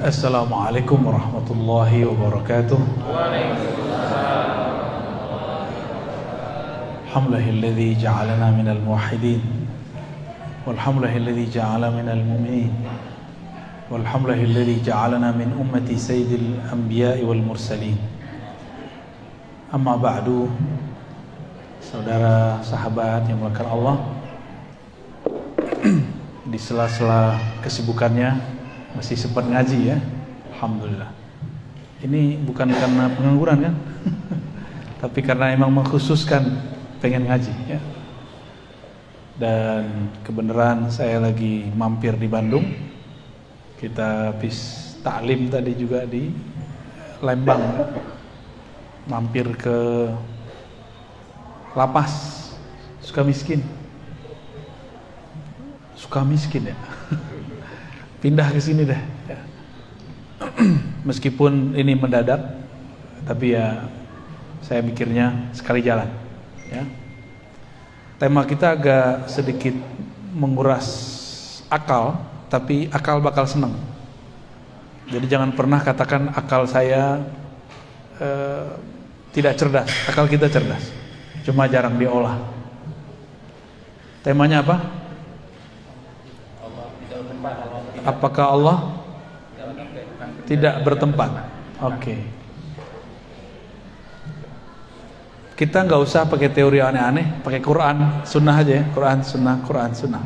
Assalamualaikum warahmatullahi wabarakatuh. Alhamdulillahilladzi ja'alana minal muwahhidin walhamdulillahilladzi ja'ala minal mu'minin walhamdulillahilladzi ja'alana min ummati sayyidil anbiya'i wal mursalin. Amma ba'du. Saudara sahabat yang dimuliakan Allah, di sela-sela kesibukannya masih sempat ngaji ya, alhamdulillah. Ini bukan karena pengangguran kan, tapi karena emang mengkhususkan pengen ngaji ya. Dan kebenaran saya lagi mampir di Bandung. Kita habis taklim tadi juga di Lembang, mampir ke Lapas Sukamiskin ya. Pindah ke sini deh ya. Meskipun ini mendadak, tapi ya saya mikirnya sekali jalan ya. Tema kita agak sedikit menguras akal, tapi akal bakal senang. Jadi jangan pernah katakan akal saya tidak cerdas. Akal kita cerdas, cuma jarang diolah. Temanya apa? Apakah Allah tidak bertempat? Oke. Kita nggak usah pakai teori aneh-aneh, pakai Quran, Sunnah aja ya. Quran, Sunnah.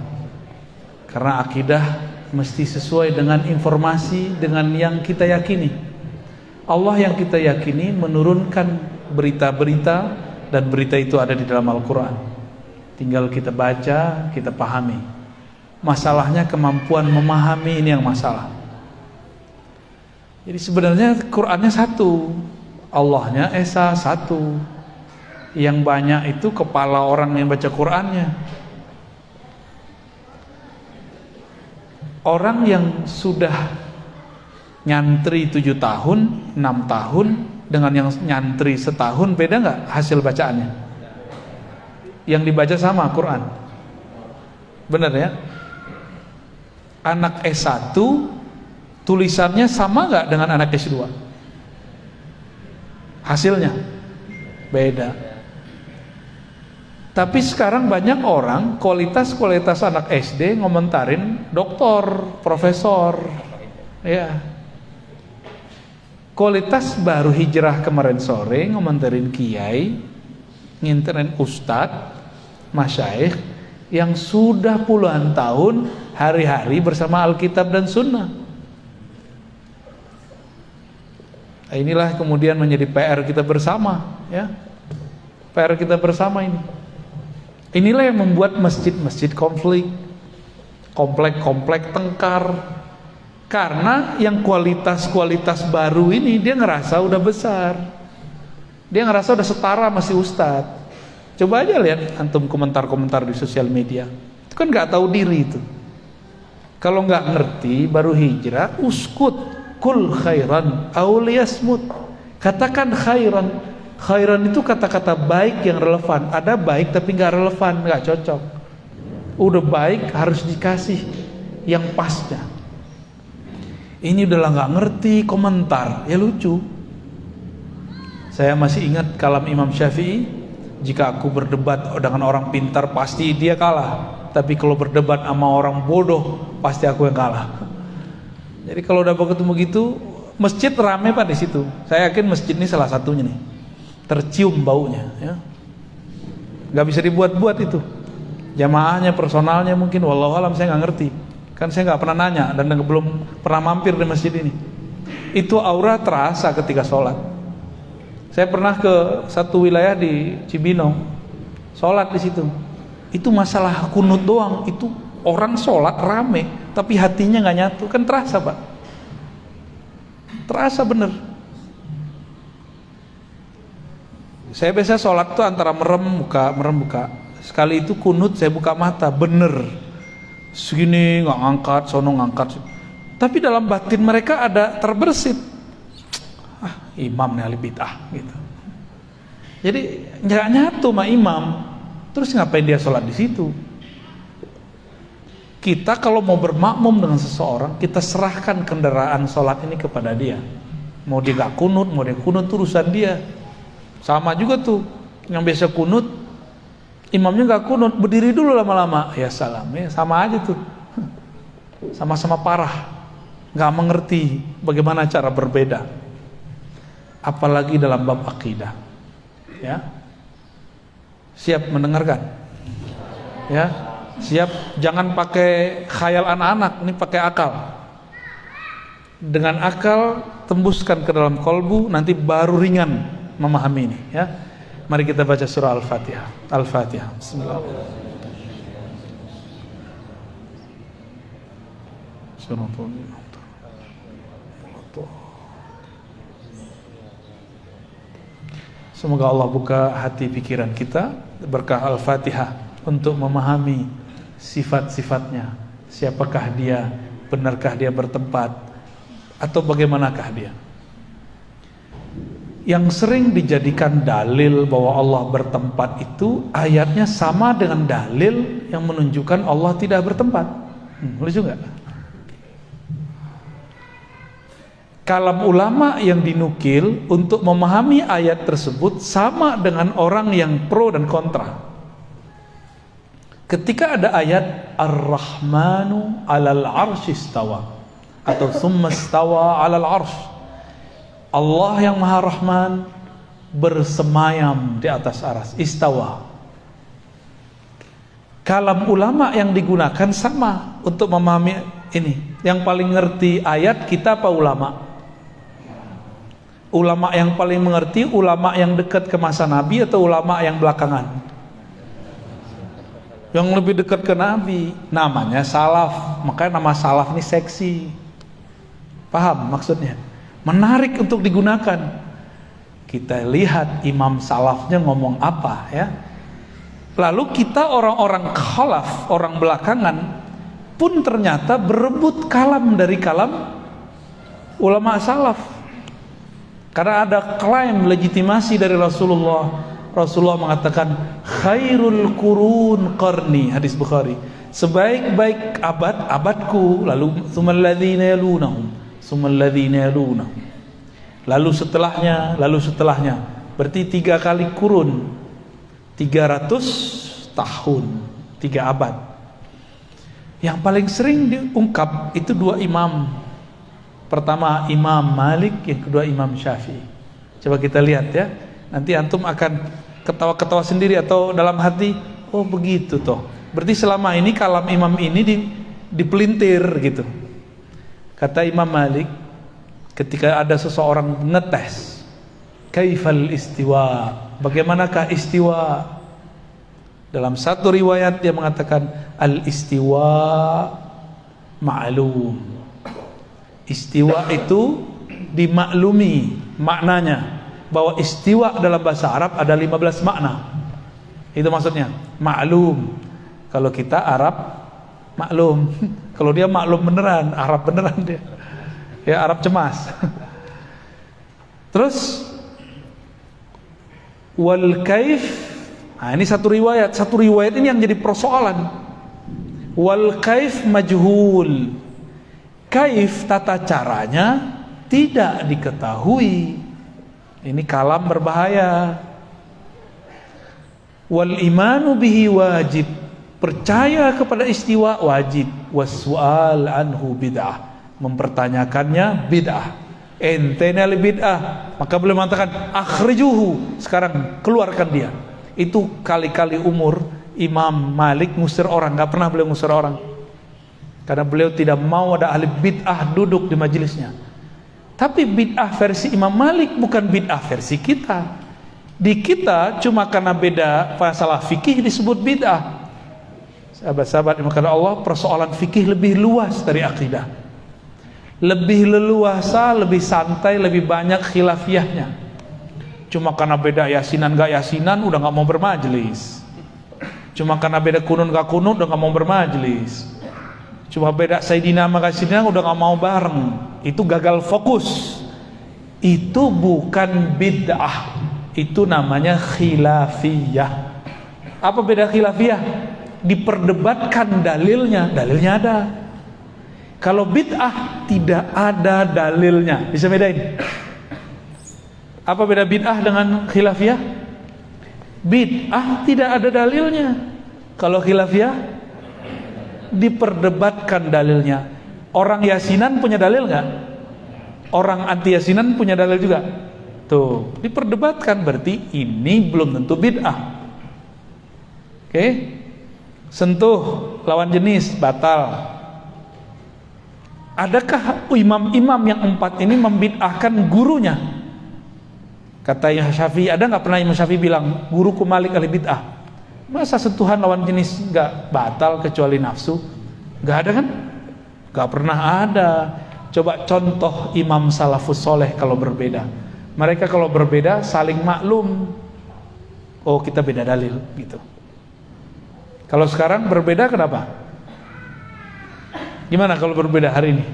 Karena akidah mesti sesuai dengan informasi, dengan yang kita yakini. Allah yang kita yakini menurunkan berita-berita, dan berita itu ada di dalam Al-Quran. Tinggal kita baca, kita pahami. Masalahnya kemampuan memahami, ini yang masalah. Jadi sebenarnya Qurannya satu, Allahnya Esa satu. Yang banyak itu kepala orang yang baca Qurannya. Orang yang sudah nyantri 7 tahun, 6 tahun dengan yang nyantri setahun, beda nggak hasil bacaannya? Yang dibaca sama Quran, benar ya? Anak S1 tulisannya sama nggak dengan anak S2? Hasilnya beda. Tapi sekarang banyak orang kualitas anak SD ngomentarin doktor, profesor, ya. Kualitas baru hijrah kemarin sore ngomentarin kiai, nginterin ustadz, masyaikh yang sudah puluhan tahun hari-hari bersama Alkitab dan Sunnah. Inilah kemudian menjadi PR kita bersama ya. PR kita bersama ini. Inilah yang membuat masjid-masjid konflik, komplek-komplek tengkar. Karena yang kualitas baru ini dia ngerasa udah besar. Dia ngerasa udah setara masih ustadz. Coba aja lihat antum komentar-komentar di sosial media. Itu kan nggak tahu diri itu. Kalau nggak ngerti baru hijrah, uskut kul khairan auliyasmut. Katakan khairan. Khairan itu kata-kata baik yang relevan. Ada baik tapi nggak relevan, nggak cocok. Udah baik harus dikasih yang pasnya. Ini udah nggak ngerti komentar, ya lucu. Saya masih ingat kalam Imam Syafi'i. Jika aku berdebat dengan orang pintar pasti dia kalah, tapi kalau berdebat sama orang bodoh pasti aku yang kalah. Jadi kalau udah ketemu gitu, masjid rame Pak di situ. Saya yakin masjid ini salah satunya nih. Tercium baunya ya. Gak bisa dibuat-buat itu. Jamaahnya, personalnya mungkin wallahu alam, saya nggak ngerti. Kan saya nggak pernah nanya dan belum pernah mampir di masjid ini. Itu aura terasa ketika sholat. Saya pernah ke satu wilayah di Cibinong, sholat di situ. Itu masalah kunut doang, itu orang sholat rame, tapi hatinya nggak nyatu, kan terasa Pak. Terasa bener. Saya biasa sholat tuh antara merem buka. Sekali itu kunut saya buka mata, bener. Segini nggak ngangkat, sono ngangkat. Tapi dalam batin mereka ada terbersit. Imam nih ahli bid'ah gitu. Jadi nggak nyatu sama imam. Terus ngapain dia sholat di situ? Kita kalau mau bermakmum dengan seseorang, kita serahkan kendaraan sholat ini kepada dia. Mau dia gak kunut, mau dia kunut, urusan dia. Sama juga tuh, yang biasa kunut, imamnya gak kunut, berdiri dulu lama-lama. Ya salam, ya sama aja tuh. Sama-sama parah, gak mengerti bagaimana cara berbeda. Apalagi dalam bab akidah. Ya, siap mendengarkan? Ya, siap. Jangan pakai khayal anak-anak, ini pakai akal. Dengan akal tembuskan ke dalam kolbu, nanti baru ringan memahami ini. Ya, mari kita baca surah Al-Fatihah. Al-Fatihah. Bismillahirrahmanirrahim. Semoga Allah buka hati pikiran kita berkah Al-Fatihah untuk memahami sifat-sifatnya. Siapakah dia, benarkah dia bertempat, atau bagaimanakah dia. Yang sering dijadikan dalil bahwa Allah bertempat itu ayatnya sama dengan dalil yang menunjukkan Allah tidak bertempat. Lucu gak? Kalam ulama yang dinukil untuk memahami ayat tersebut sama dengan orang yang pro dan kontra. Ketika ada ayat Ar-Rahmanu 'alal 'arsy istawa atau tsumma istawa 'alal 'arsy, Allah yang Maha Rahman bersemayam di atas aras, istawa. Kalam ulama yang digunakan sama untuk memahami ini. Yang paling ngerti ayat kita apa ulama? Ulama yang paling mengerti, ulama yang dekat ke masa Nabi atau ulama yang belakangan? Yang lebih dekat ke Nabi. Namanya salaf. Makanya nama salaf ini seksi. Paham maksudnya? Menarik untuk digunakan. Kita lihat imam salafnya ngomong apa ya. Lalu kita orang-orang khalaf, orang belakangan pun ternyata berebut kalam dari kalam ulama salaf. Karena ada klaim legitimasi dari Rasulullah. Rasulullah mengatakan khairul qurun qarni, hadis Bukhari. Sebaik-baik abad, abadku. Lalu tsummal ladzina yalunahum, tsummal ladzina yalunahum. Lalu setelahnya. Berarti 3 kali kurun. 300 tahun, 3 abad. Yang paling sering diungkap itu 2 imam. Pertama Imam Malik, yang kedua Imam Syafi'i. Coba kita lihat ya. Nanti antum akan ketawa-ketawa sendiri atau dalam hati, oh begitu toh. Berarti selama ini kalam imam ini dipelintir gitu. Kata Imam Malik, ketika ada seseorang ngetes, kaifal istiwa, bagaimanakah istiwa? Dalam satu riwayat dia mengatakan al istiwa ma'lum. Istiwa itu dimaklumi maknanya, bahwa istiwa dalam bahasa Arab ada 15 makna. Itu maksudnya maklum. Kalau kita Arab maklum. Kalau dia maklum beneran, Arab beneran dia. Ya, Arab cemas. Terus wal kaif. Nah, ini satu riwayat ini yang jadi persoalan. Wal kaif majhul. Kaif, tata caranya tidak diketahui. Ini kalam berbahaya. Wal imanu bihi wajib. Percaya kepada istiwa wajib. Wassual anhu bid'ah. Mempertanyakannya bid'ah. Entena bid'ah. Maka boleh mengatakan akhrijuhu. Sekarang keluarkan dia. Itu kali-kali umur Imam Malik ngusir orang. Gak pernah beliau ngusir orang. Karena beliau tidak mau ada ahli bid'ah duduk di majelisnya. Tapi bid'ah versi Imam Malik bukan bid'ah versi kita. Di kita cuma karena beda masalah fikih disebut bid'ah. Sahabat-sahabat yang karena Allah, persoalan fikih lebih luas dari akidah. Lebih leluasa, lebih santai, lebih banyak khilafiyahnya. Cuma karena beda yasinan gak yasinan udah gak mau bermajelis. Cuma karena beda kunun gak kunun udah gak mau bermajelis. Cuma beda Sayyidina sama Sayyidina udah gak mau bareng. Itu gagal fokus. Itu bukan bid'ah. Itu namanya khilafiyah. Apa beda khilafiyah? diperdebatkan dalilnya ada. Kalau bid'ah tidak ada dalilnya. Bisa bedain? Apa beda bid'ah dengan khilafiyah? Bid'ah tidak ada dalilnya. Kalau khilafiyah diperdebatkan dalilnya. Orang yasinan punya dalil nggak? Orang anti yasinan punya dalil juga. Tuh, diperdebatkan, berarti ini belum tentu bid'ah. Oke? Sentuh lawan jenis batal. Adakah imam-imam yang 4 ini membid'ahkan gurunya? Kata Syafi'i, ada nggak pernah Imam Syafi'i bilang guruku Malik ahli bid'ah? Masa sentuhan lawan jenis nggak batal kecuali nafsu? Nggak ada kan? Nggak pernah ada. Coba contoh imam salafus soleh kalau berbeda. Mereka kalau berbeda saling maklum. Oh, kita beda dalil gitu. Kalau sekarang berbeda kenapa? Gimana kalau berbeda hari ini?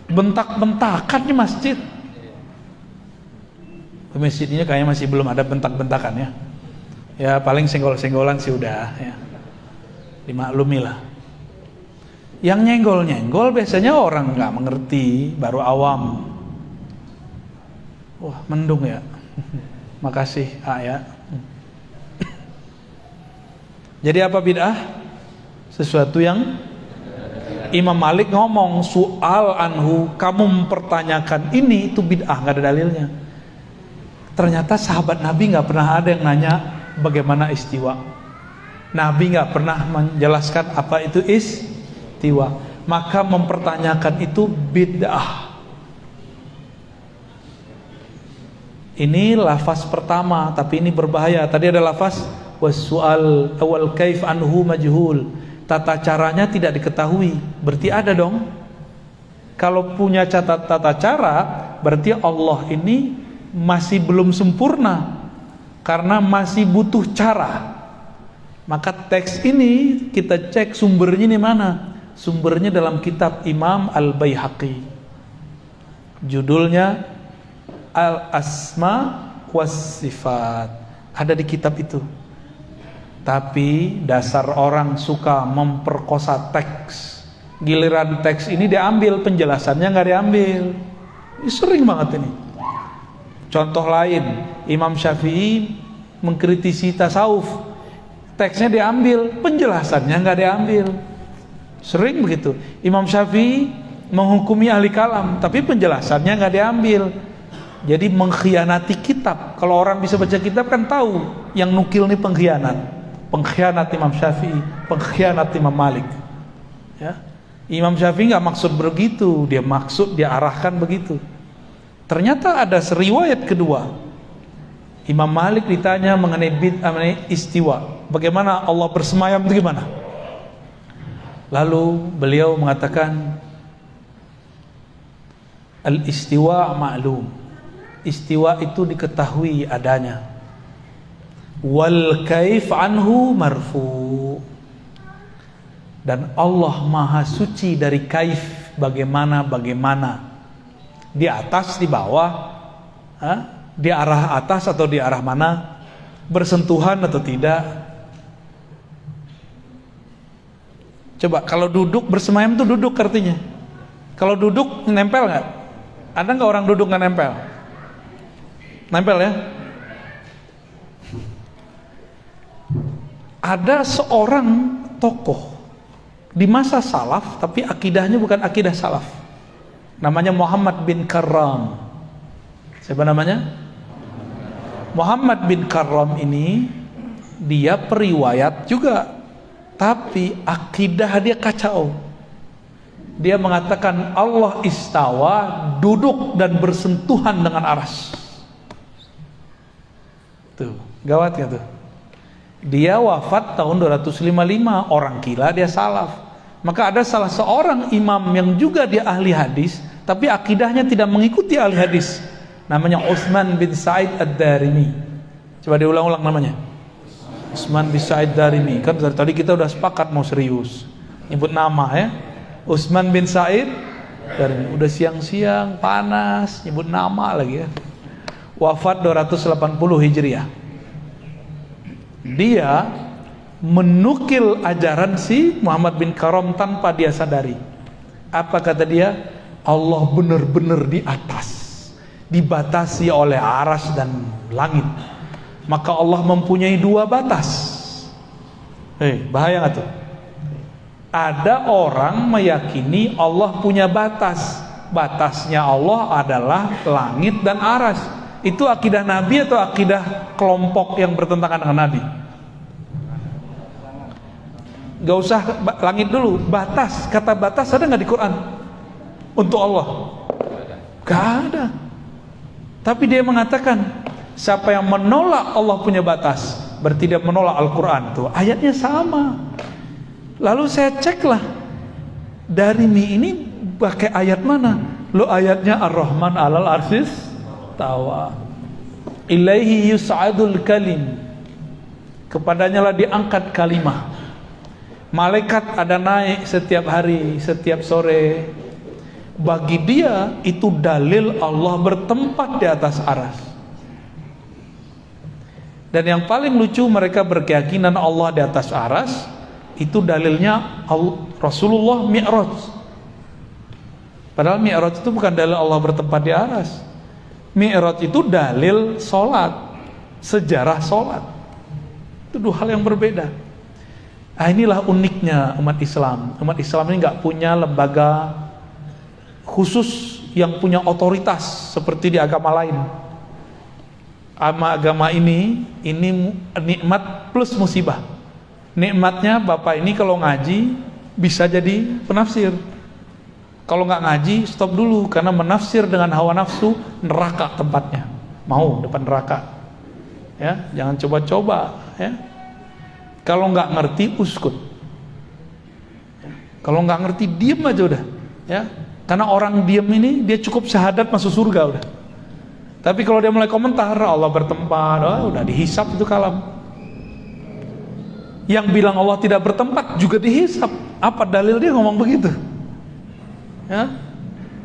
Bentak-bentakan di masjid. Masjid ini kayaknya masih belum ada bentak-bentakan ya. Ya paling senggol-senggolan sih udah ya. Dimaklumi lah. Yang nyenggol-nyenggol biasanya orang nggak mengerti, baru awam. Wah, mendung ya. Makasih, ya. Jadi apa bid'ah? Sesuatu yang Imam Malik ngomong soal anhu, kamu mempertanyakan ini, itu bid'ah, nggak ada dalilnya. Ternyata sahabat Nabi nggak pernah ada yang nanya bagaimana istiwa. Nabi nggak pernah menjelaskan apa itu istiwa, maka mempertanyakan itu bid'ah. Ini lafaz pertama, tapi ini berbahaya. Tadi ada lafaz wasu'al awal kaif anhu majhul. Tata caranya tidak diketahui. Berarti ada dong. Kalau punya tata cara, berarti Allah ini masih belum sempurna, karena masih butuh cara. Maka teks ini kita cek sumbernya di mana. Sumbernya dalam kitab Imam Al-Baihaqi. Judulnya Al-Asma was Sifat. Ada di kitab itu. Tapi dasar orang suka memperkosa teks. Giliran teks ini diambil, penjelasannya nggak diambil. Ini sering banget ini. Contoh lain, Imam Syafi'i mengkritisi tasawuf. Teksnya diambil, penjelasannya nggak diambil. Sering begitu. Imam Syafi'i menghukumi ahli kalam, tapi penjelasannya nggak diambil. Jadi mengkhianati kitab. Kalau orang bisa baca kitab kan tahu yang nukil ini pengkhianat. Pengkhianat Imam Syafi'i, pengkhianat Imam Malik. Ya. Imam Syafi'i nggak maksud begitu, dia arahkan begitu. Ternyata ada riwayat kedua. Imam Malik ditanya mengenai bid'ah, mengenai istiwa. Bagaimana Allah bersemayam itu gimana? Lalu beliau mengatakan al-istiwa ma'lum. Istiwa itu diketahui adanya. Wal kaif anhu marfu. Dan Allah maha suci dari kaif, bagaimana. Di atas, di bawah, di arah atas atau di arah mana, bersentuhan atau tidak. Coba kalau duduk bersemayam itu duduk artinya. Kalau duduk nempel nggak? Ada nggak orang duduk nggak nempel? Nempel ya. Ada seorang tokoh di masa salaf, tapi akidahnya bukan akidah salaf. Namanya Muhammad bin Karram. Siapa namanya? Muhammad bin Karram ini, dia periwayat juga, tapi akidah dia kacau. Dia mengatakan Allah istawa, duduk dan bersentuhan dengan arsy. Tuh, gawat gak tuh? Dia wafat tahun 255, orang gila, dia salaf. Maka ada salah seorang imam yang juga dia ahli hadis, tapi akidahnya tidak mengikuti ahli hadis. Namanya Utsman bin Sa'id Ad-Darimi. Coba diulang-ulang namanya. Utsman bin Sa'id Ad-Darimi. Kan dari tadi kita udah sepakat mau serius nyebut nama ya. Utsman bin Sa'id Ad-Darimi. Udah siang-siang panas nyebut nama lagi ya. Wafat 280 Hijriah. Dia menukil ajaran si Muhammad bin Karam tanpa dia sadari. Apa kata dia? Allah benar-benar di atas, dibatasi oleh aras dan langit. Maka Allah mempunyai dua batas. Bahaya nggak tuh? Ada orang meyakini Allah punya batas. Batasnya Allah adalah langit dan aras. Itu akidah Nabi atau akidah kelompok yang bertentangan dengan Nabi? Gak usah langit dulu, batas. Kata batas ada gak di Quran? Untuk Allah? Gak ada. Tapi dia mengatakan, siapa yang menolak Allah punya batas, berarti dia menolak Al-Quran. Tuh ayatnya sama. Lalu saya ceklah, dari ini pakai ayat mana? Lo ayatnya Ar-Rahman 'alal arsis tawa. Ilaihi yus'adul kalim. Kepadanya lah diangkat kalimah. Malaikat ada naik setiap hari, setiap sore. Bagi dia itu dalil Allah bertempat di atas aras. Dan yang paling lucu, mereka berkeyakinan Allah di atas aras. Itu dalilnya Rasulullah Mi'raj. Padahal Mi'raj itu bukan dalil Allah bertempat di aras. Mi'raj itu dalil sholat, sejarah sholat. Itu dua hal yang berbeda. Nah, inilah uniknya umat Islam. Umat Islam ini nggak punya lembaga khusus yang punya otoritas seperti di agama lain. Agama ini nikmat plus musibah. Nikmatnya Bapak ini kalau ngaji bisa jadi penafsir. Kalau nggak ngaji stop dulu, karena menafsir dengan hawa nafsu neraka tempatnya. Mau depan neraka. Ya, jangan coba-coba. Ya. Kalau nggak ngerti uskut. Ya. Kalau nggak ngerti diem aja udah. Ya, karena orang diem ini dia cukup syahadat masuk surga udah. Tapi kalau dia mulai komentar Allah bertempat, udah dihisap itu kalam. Yang bilang Allah tidak bertempat juga dihisap. Apa dalil dia ngomong begitu? Ya,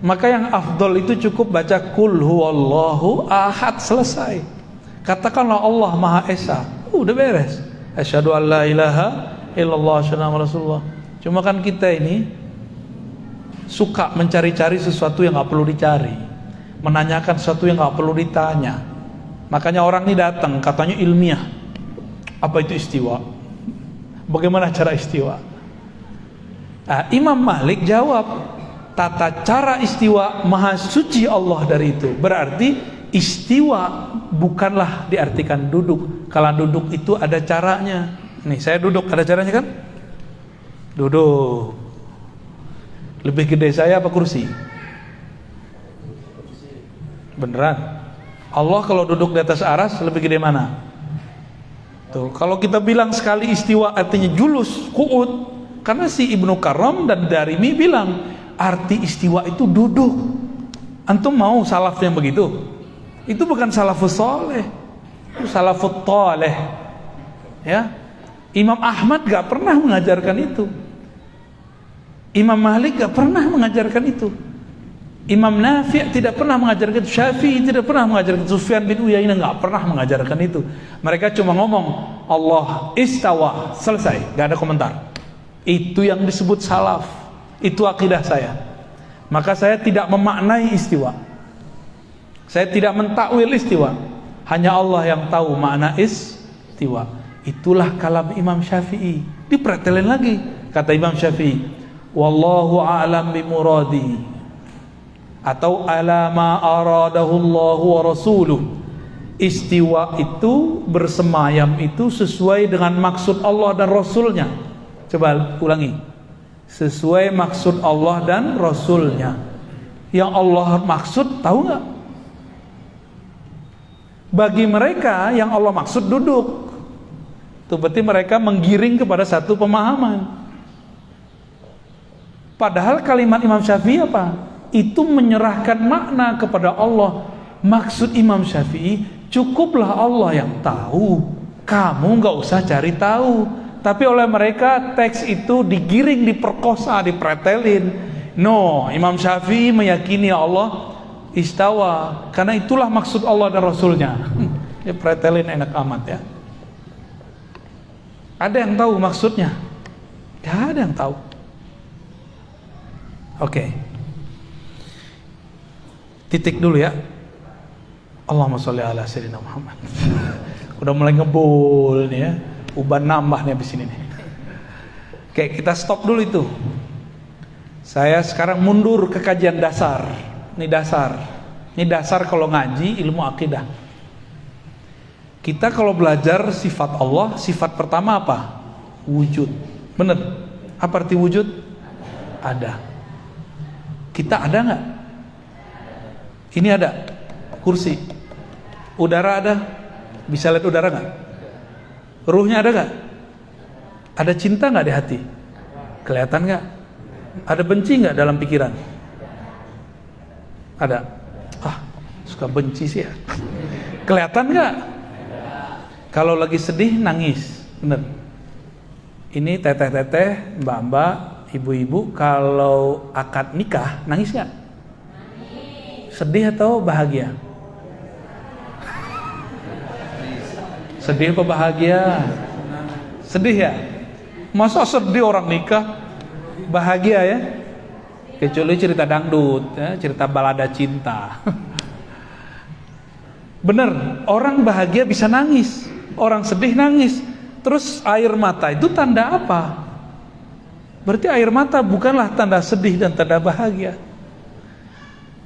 maka yang afdol itu cukup baca Qul huwallahu ahad, selesai. Katakanlah Allah Maha Esa, udah beres. Asyhadu an la ilaha illallah asyhadu anna rasulullah. Cuma kan kita ini suka mencari-cari sesuatu yang nggak perlu dicari, menanyakan sesuatu yang nggak perlu ditanya. Makanya orang ini datang katanya ilmiah. Apa itu istiwa? Bagaimana cara istiwa? Nah, Imam Malik jawab, tata cara istiwa maha suci Allah dari itu. Berarti istiwa bukanlah diartikan duduk. Kalau duduk itu ada caranya. Nih saya duduk, ada caranya kan? Duduk. Lebih gede saya apa kursi? Beneran? Allah kalau duduk di atas aras lebih gede mana? Tuh, kalau kita bilang sekali istiwa artinya julus, qu'ud. Karena si Ibnu Karam dan Darimi bilang arti istiwa itu duduk. Antum mau salaf yang begitu? Itu bukan salafus soleh, itu salafut toleh. Ya, Imam Ahmad gak pernah mengajarkan itu. Imam Malik gak pernah mengajarkan itu. Imam Nafi' tidak pernah mengajarkan itu. Syafi'i tidak pernah mengajarkan itu. Sufyan bin Uyainah gak pernah mengajarkan itu. Mereka cuma ngomong Allah istawa, selesai, gak ada komentar. Itu yang disebut salaf. Itu akidah saya. Maka saya tidak memaknai istiwa. Saya tidak mentakwil istiwa. Hanya Allah yang tahu makna istiwa. Itulah kalam Imam Syafi'i. Dipretelin lagi. Kata Imam Syafi'i, wallahu a'lam bimuradi, atau ala ma aradahu Allah wa rasuluh. Istiwa itu, bersemayam itu sesuai dengan maksud Allah dan Rasulnya. Coba ulangi. Sesuai maksud Allah dan Rasulnya. Yang Allah maksud tahu nggak? Bagi mereka yang Allah maksud duduk. Itu berarti mereka menggiring kepada satu pemahaman. Padahal kalimat Imam Syafi'i apa? Itu menyerahkan makna kepada Allah. Maksud Imam Syafi'i, cukuplah Allah yang tahu. Kamu nggak usah cari tahu. Tapi oleh mereka teks itu digiring, diperkosa, dipretelin. No, Imam Syafi'i meyakini Allah istawa, karena itulah maksud Allah dan Rasulnya. Ya pretelin enak amat ya. Ada yang tahu maksudnya? Gak ada yang tahu. Oke. Titik dulu ya. Allahumma sholli ala sayyidina Muhammad. Udah mulai ngebul nih ya. Uban nambah nih abis ini nih. Oke, kita stop dulu itu. Saya sekarang mundur ke kajian dasar. Ini dasar. Ini dasar kalau ngaji ilmu akidah. Kita kalau belajar sifat Allah, sifat pertama apa? Wujud. Bener? Apa arti wujud? Ada. Kita ada nggak? Ini ada. Kursi. Udara ada? Bisa lihat udara nggak? Ruhnya ada nggak? Ada cinta nggak di hati? Kelihatan nggak? Ada benci nggak dalam pikiran? Ada. Suka benci sih ya. Kelihatan nggak? Kalau lagi sedih nangis, bener. Ini teteh-teteh, mbak-mbak, ibu-ibu, kalau akad nikah nangis nggak? Sedih atau bahagia? Sedih atau bahagia? Sedih ya? Masa sedih orang nikah? Bahagia ya? Kecuali cerita dangdut ya, cerita balada cinta. Bener, orang bahagia bisa nangis, orang sedih nangis. Terus air mata itu tanda apa? Berarti air mata bukanlah tanda sedih dan tanda bahagia.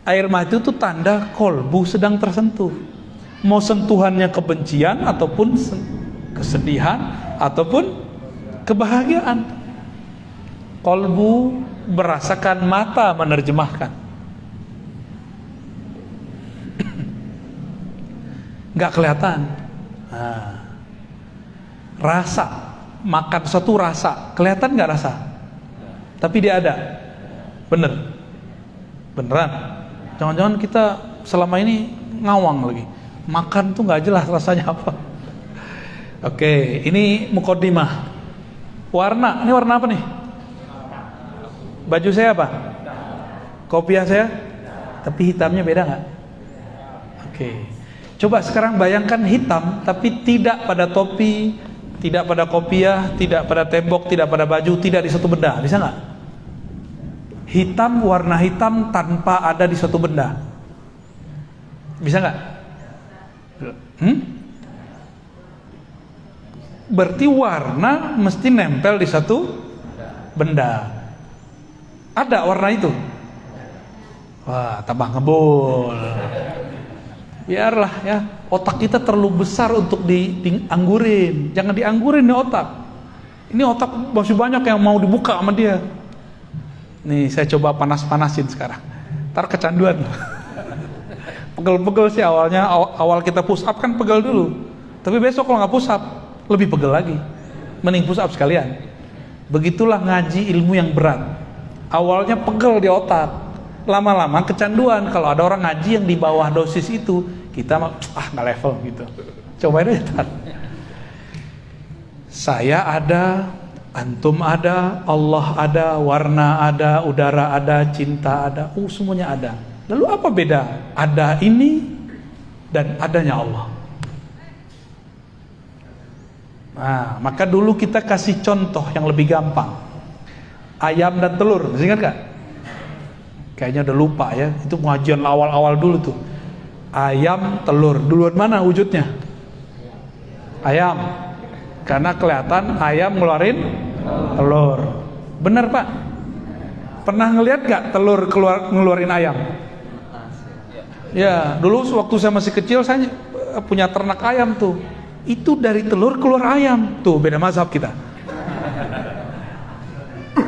Air mata itu tanda kolbu sedang tersentuh. Mau sentuhannya kebencian ataupun kesedihan ataupun kebahagiaan. Kolbu merasakan, mata menerjemahkan. Nggak kelihatan. Rasa, makan satu rasa, kelihatan nggak rasa? Tapi dia ada. Beneran. Jangan-jangan kita selama ini ngawang lagi. Makan tuh nggak jelas rasanya apa. Oke, ini muqaddimah. Warna, ini warna apa nih? Baju saya apa? Kopiah saya? Tapi hitamnya beda nggak? Oke. Coba sekarang bayangkan hitam, tapi tidak pada topi, tidak pada kopiah, tidak pada tembok, tidak pada baju, tidak di satu benda. Bisa nggak? Hitam, warna hitam tanpa ada di suatu benda. Bisa nggak? Berarti warna mesti nempel di satu benda. Ada warna itu? Wah, tambah ngebul. Biarlah ya, otak kita terlalu besar untuk dianggurin. Jangan dianggurin nih otak. Ini otak masih banyak yang mau dibuka sama dia. Nih saya coba panas-panasin sekarang. Ntar kecanduan. Pegel-pegel sih awalnya, awal kita push up kan pegel dulu. Tapi besok kalau nggak push up, lebih pegel lagi. Mending push up sekalian. Begitulah ngaji ilmu yang berat. Awalnya pegel di otak, lama-lama kecanduan. Kalau ada orang ngaji yang di bawah dosis itu, kita nggak level gitu. Cobain aja. Saya ada, antum ada, Allah ada, warna ada, udara ada, cinta ada, semuanya ada. Lalu apa beda ada ini dan adanya Allah? Nah, maka dulu kita kasih contoh yang lebih gampang. Ayam dan telur, masih ingat gak? Kayaknya udah lupa ya. Itu pengajian awal-awal dulu tuh. Ayam, telur, duluan mana wujudnya? Ayam. Karena kelihatan ayam ngeluarin telur. Bener Pak? Pernah ngelihat gak telur ngeluarin ayam? Ya, dulu waktu saya masih kecil saya punya ternak ayam tuh. Itu dari telur keluar ayam. Tuh beda mazhab kita.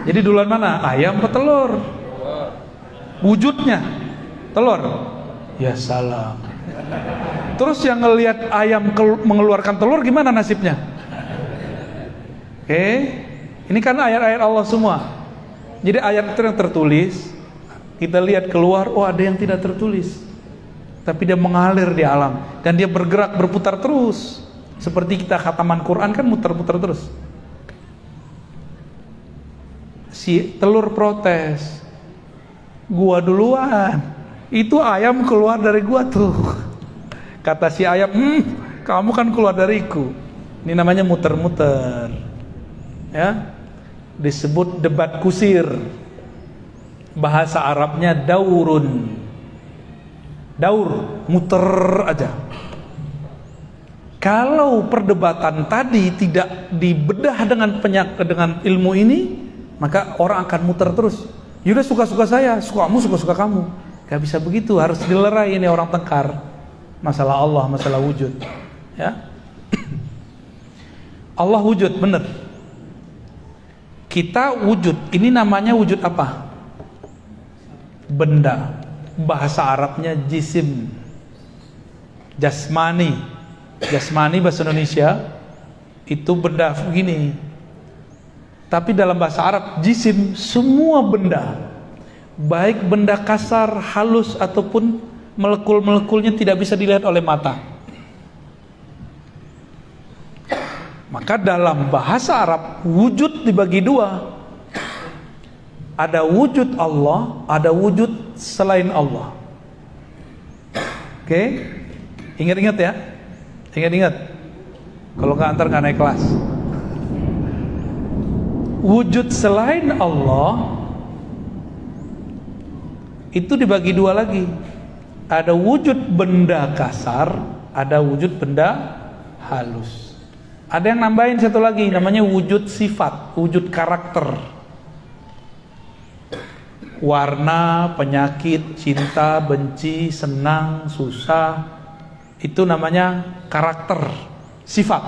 Jadi duluan mana? Ayam atau telur? Wujudnya telur. Ya salam. Terus yang ngelihat ayam mengeluarkan telur gimana nasibnya? Oke. Ini kan ayat-ayat Allah semua. Jadi ayat itu yang tertulis, kita lihat keluar, ada yang tidak tertulis. Tapi dia mengalir di alam dan dia bergerak, berputar terus. Seperti kita khataman Quran kan muter-muter terus. Si telur protes, gua duluan. Itu ayam keluar dari gua tuh. Kata si ayam, kamu kan keluar dariku. Ini namanya muter-muter. ya, disebut debat kusir. Bahasa Arabnya daurun. Daur, muter aja. Kalau perdebatan tadi tidak dibedah dengan ilmu ini, maka orang akan muter terus. Yaudah, suka-suka saya, suka kamu, suka-suka kamu. Gak bisa begitu, harus dilerai ini orang tengkar. Masalah Allah, masalah wujud. Ya, Allah wujud, benar. Kita wujud, ini namanya wujud apa? Benda. Bahasa Arabnya jisim, jasmani. Jasmani bahasa Indonesia itu benda begini. Tapi dalam bahasa Arab jisim semua benda, baik benda kasar, halus ataupun molekul-molekulnya tidak bisa dilihat oleh mata. Maka dalam bahasa Arab wujud dibagi dua. Ada wujud Allah, ada wujud selain Allah. Oke? Ingat-ingat ya. Ingat-ingat. Kalau nggak nggak naik kelas. Wujud selain Allah itu dibagi dua lagi. Ada wujud benda kasar, ada wujud benda halus. Ada yang nambahin satu lagi, namanya wujud sifat, wujud karakter. Warna, penyakit, cinta, benci, senang, susah, itu namanya karakter, sifat.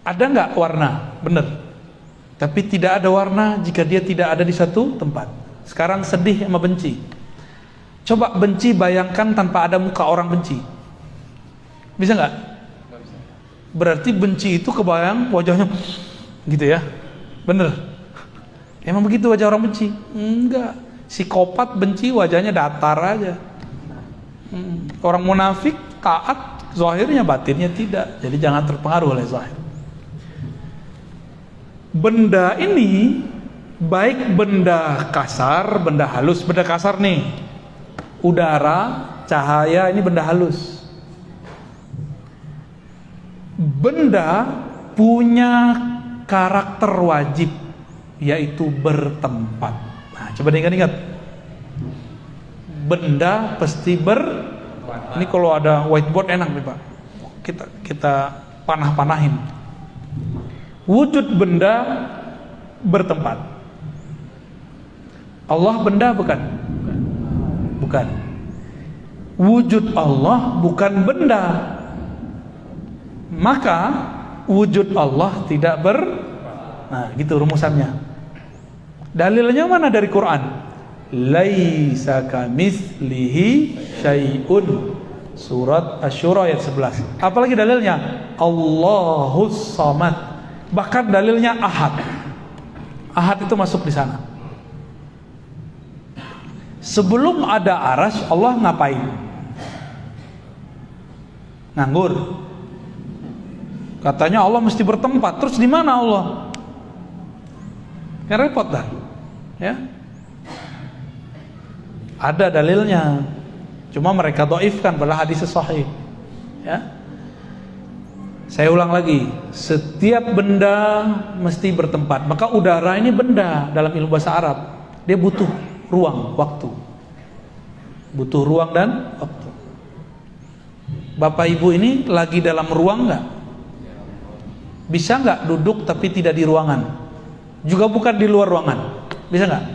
Ada nggak warna? Benar. Tapi tidak ada warna jika dia tidak ada di satu tempat. Sekarang sedih sama benci. Coba benci bayangkan tanpa ada muka orang benci. Bisa nggak? Berarti benci itu kebayang wajahnya gitu ya. Bener. Emang begitu wajah orang benci? Enggak. Psikopat benci wajahnya datar aja. Orang munafik taat zahirnya, batinnya tidak. Jadi jangan terpengaruh oleh zahir. Benda ini baik benda kasar, benda halus. Benda kasar nih, udara, cahaya, ini benda halus. Benda punya karakter wajib, yaitu bertempat. Nah, coba diingat-ingat. Benda pasti ini kalau ada whiteboard enak nih Pak. Kita panah-panahin. Wujud benda bertempat. Allah benda bukan? Bukan. Wujud Allah bukan benda. Maka wujud Allah tidak nah gitu rumusannya. Dalilnya mana dari Quran? Laisa kamitslihi syai'un. Surat Asy-Syura ayat 11. Apalagi dalilnya? Allahus Samad. Bahkan dalilnya Ahad. Ahad itu masuk di sana. Sebelum ada arasy, Allah ngapain? Nganggur. Katanya Allah mesti bertempat. Terus di mana Allah? Ya repot dah. Ya. Ada dalilnya. Cuma mereka dhaifkan pada hadis sahih. Ya. Saya ulang lagi, setiap benda mesti bertempat. Maka udara ini benda dalam ilmu bahasa Arab. Dia butuh ruang, waktu. Butuh ruang dan waktu. Bapak Ibu ini lagi dalam ruang enggak? Bisa nggak duduk tapi tidak di ruangan? Juga bukan di luar ruangan. Bisa nggak?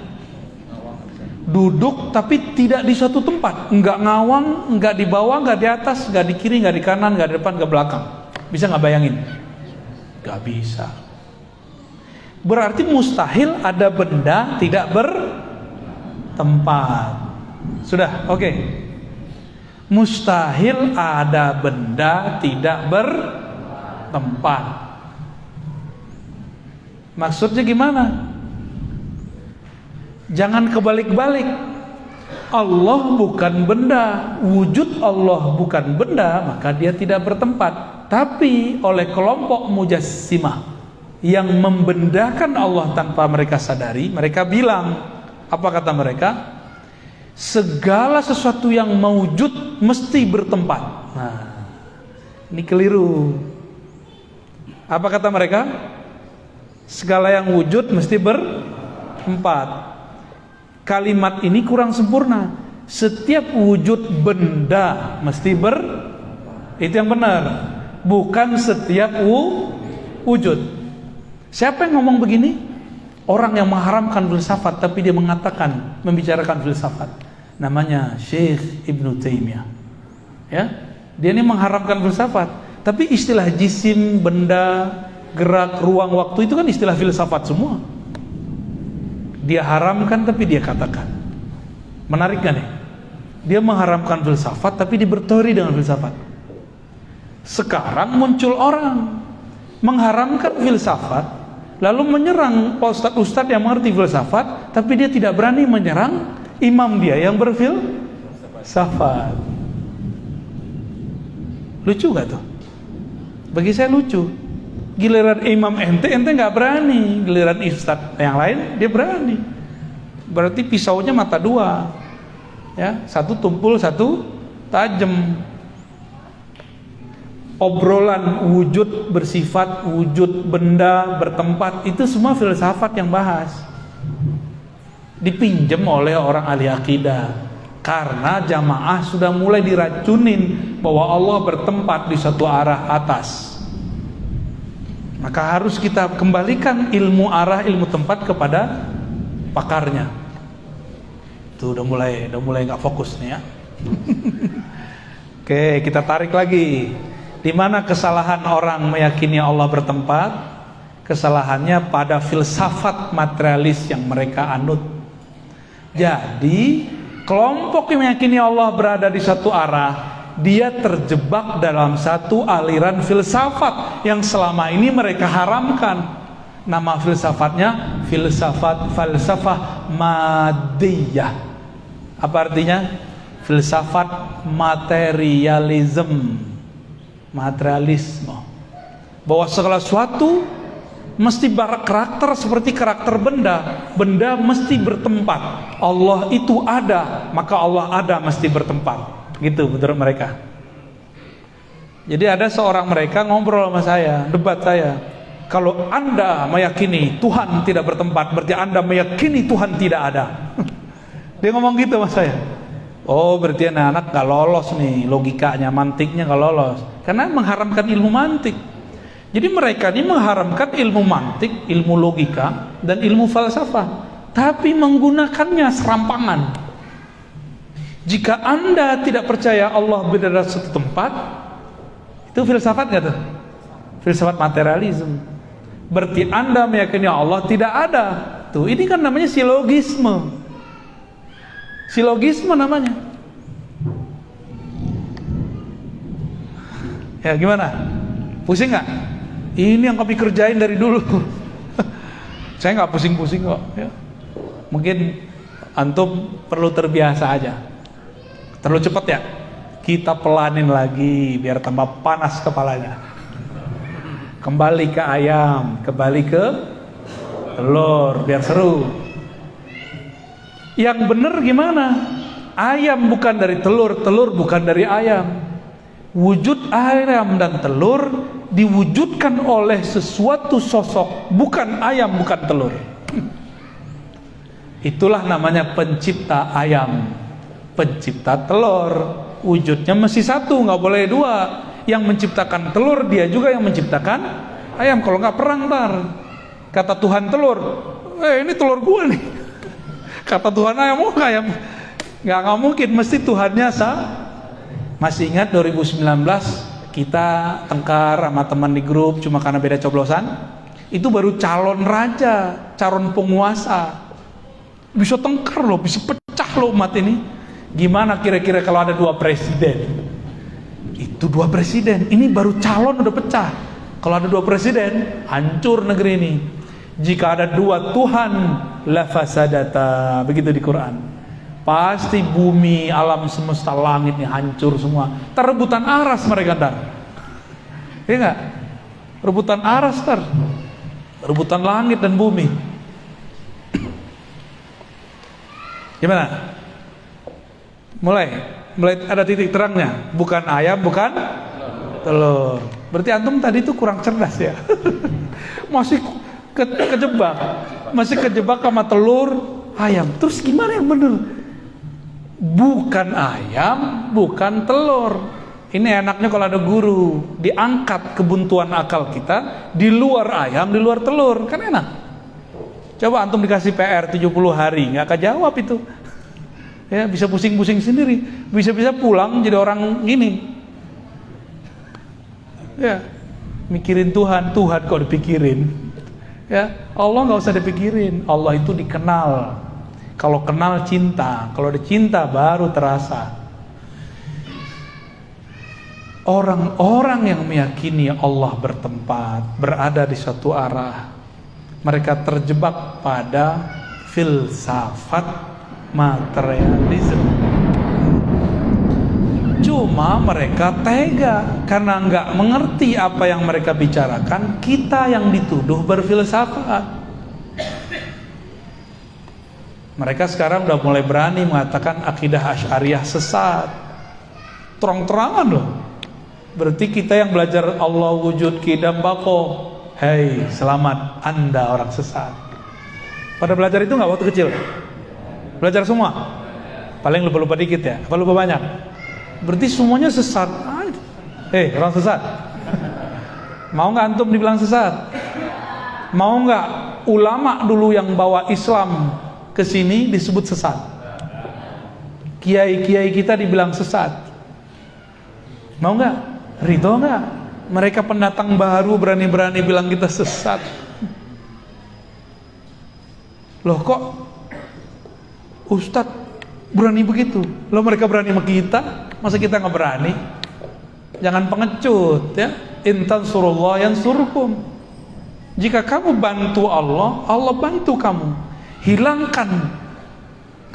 Duduk tapi tidak di suatu tempat. Nggak ngawang, nggak di bawah, nggak di atas, nggak di kiri, nggak di kanan, nggak di depan, nggak belakang. Bisa nggak bayangin? Nggak bisa. Berarti mustahil ada benda tidak bertempat. Sudah, oke. Mustahil ada benda tidak bertempat. Maksudnya gimana? Jangan kebalik-balik. Allah bukan benda, wujud Allah bukan benda, maka dia tidak bertempat. Tapi oleh kelompok mujassimah yang membendakan Allah tanpa mereka sadari, mereka bilang, apa kata mereka? segala sesuatu yang maujud mesti bertempat. Nah, ini keliru. Apa kata mereka? Segala yang wujud mesti bertempat. Kalimat ini kurang sempurna. Setiap wujud benda mesti itu yang benar. Bukan setiap wujud. Siapa yang ngomong begini? Orang yang mengharamkan filsafat tapi dia mengatakan, membicarakan filsafat. Namanya Syekh Ibnu Taimiyah. Ya, dia ini mengharamkan filsafat, tapi istilah jisim, benda, gerak, ruang, waktu itu kan istilah filsafat semua. Dia haramkan tapi dia katakan. Menarik kan nih? Dia mengharamkan filsafat tapi dia berteori dengan filsafat. Sekarang muncul orang mengharamkan filsafat lalu menyerang ustadz yang mengerti filsafat, tapi dia tidak berani menyerang imam dia yang berfilsafat. Lucu gak tuh? Bagi saya lucu. Giliran imam ente gak berani. Giliran ustadz yang lain dia berani. Berarti pisaunya mata dua, ya, satu tumpul, satu tajam. Obrolan wujud bersifat, wujud benda bertempat, itu semua filsafat yang bahas. Dipinjam oleh orang ahli akidah. Karena jamaah sudah mulai diracunin bahwa Allah bertempat di satu arah atas. Maka harus kita kembalikan ilmu arah, ilmu tempat kepada pakarnya. Tuh udah mulai nggak fokus nih ya. Oke, kita tarik lagi. Di mana kesalahan orang meyakini Allah bertempat? Kesalahannya pada filsafat materialis yang mereka anut. Jadi kelompok yang meyakini Allah berada di satu arah, dia terjebak dalam satu aliran filsafat yang selama ini mereka haramkan. Nama filsafatnya falsafah madiyah. Apa artinya? Filsafat materialisme. Bahwa segala sesuatu mesti karakter seperti karakter benda. Benda mesti bertempat. Allah itu ada, maka Allah ada mesti bertempat. Gitu menurut mereka. Jadi ada seorang mereka ngobrol sama saya, debat saya. Kalau Anda meyakini Tuhan tidak bertempat, berarti Anda meyakini Tuhan tidak ada. Dia ngomong gitu sama saya. Oh, berarti anak-anak gak lolos nih, logikanya, mantiknya gak lolos. Karena mengharamkan ilmu mantik. Jadi mereka ini mengharamkan ilmu mantik, ilmu logika, dan ilmu falsafah, tapi menggunakannya serampangan. Jika Anda tidak percaya Allah berada di satu tempat, itu filsafat gak tuh? Filsafat materialisme. Berarti Anda meyakini Allah tidak ada. Tuh, ini kan namanya silogisme. Silogisme namanya. Ya gimana? Pusing gak? Ini yang kami kerjain dari dulu. Saya nggak pusing-pusing kok. Ya. Mungkin antum perlu terbiasa aja. Terlalu cepat ya. Kita pelanin lagi biar tambah panas kepalanya. Kembali ke ayam, kembali ke telur, biar seru. Yang benar gimana? Ayam bukan dari telur, telur bukan dari ayam. Wujud ayam dan telur diwujudkan oleh sesuatu sosok, bukan ayam, bukan telur. Itulah namanya pencipta ayam, pencipta telur. Wujudnya mesti satu, nggak boleh dua. Yang menciptakan telur dia juga yang menciptakan ayam. Kalau nggak perang ntar. Kata Tuhan telur, ini telur gue nih. Kata Tuhan ayam, ayam. Nggak mungkin, mesti Tuhannya sah. Masih ingat 2019 kita tengkar sama teman di grup cuma karena beda coblosan? Itu baru calon raja, calon penguasa. Bisa tengkar loh, bisa pecah loh umat ini. Gimana kira-kira kalau ada 2 presiden? Itu 2 presiden, ini baru calon udah pecah. Kalau ada 2 presiden, hancur negeri ini. Jika ada 2 Tuhan, la fasadata, begitu di Quran. Pasti bumi, alam semesta, langit ini hancur semua. Rebutan aras mereka ntar. Iya nggak? Rebutan aras ntar. Rebutan langit dan bumi. Gimana? Mulai ada titik terangnya. Bukan ayam, bukan telur. Berarti antum tadi itu kurang cerdas ya. Masih kejebak. Masih kejebak sama telur, ayam. Terus gimana yang bener? Bukan ayam, bukan telur. Ini enaknya kalau ada guru, diangkat kebuntuan akal kita, di luar ayam, di luar telur, kan enak. Coba antum dikasih PR 70 hari, nggak akan jawab itu. Ya, bisa pusing-pusing sendiri, bisa-bisa pulang jadi orang gini. Ya, mikirin Tuhan kok dipikirin. Ya, Allah nggak usah dipikirin, Allah itu dikenal. Kalau kenal cinta, kalau dicinta baru terasa. Orang-orang yang meyakini Allah bertempat, berada di suatu arah, mereka terjebak pada filsafat materialisme. Cuma mereka tega karena nggak mengerti apa yang mereka bicarakan. Kita yang dituduh berfilsafat. Mereka sekarang udah mulai berani mengatakan akidah Asy'ariyah sesat. Terang-terangan loh. Berarti kita yang belajar Allah wujud qidam baqo, hei selamat, Anda orang sesat. Pada belajar itu nggak waktu kecil? Belajar semua? Paling lupa-lupa dikit ya? Apa lupa banyak? Berarti semuanya sesat. Hei orang sesat, mau nggak antum dibilang sesat? Mau nggak ulama dulu yang bawa Islam ke sini disebut sesat? Kiai-kiai kita dibilang sesat. Mau nggak? Ridho nggak? Mereka pendatang baru berani-berani bilang kita sesat. Loh kok Ustadz berani begitu? Loh mereka berani sama kita, masa kita nggak berani? Jangan pengecut ya. Intan surullah yansurkum. Jika kamu bantu Allah, Allah bantu kamu. Hilangkan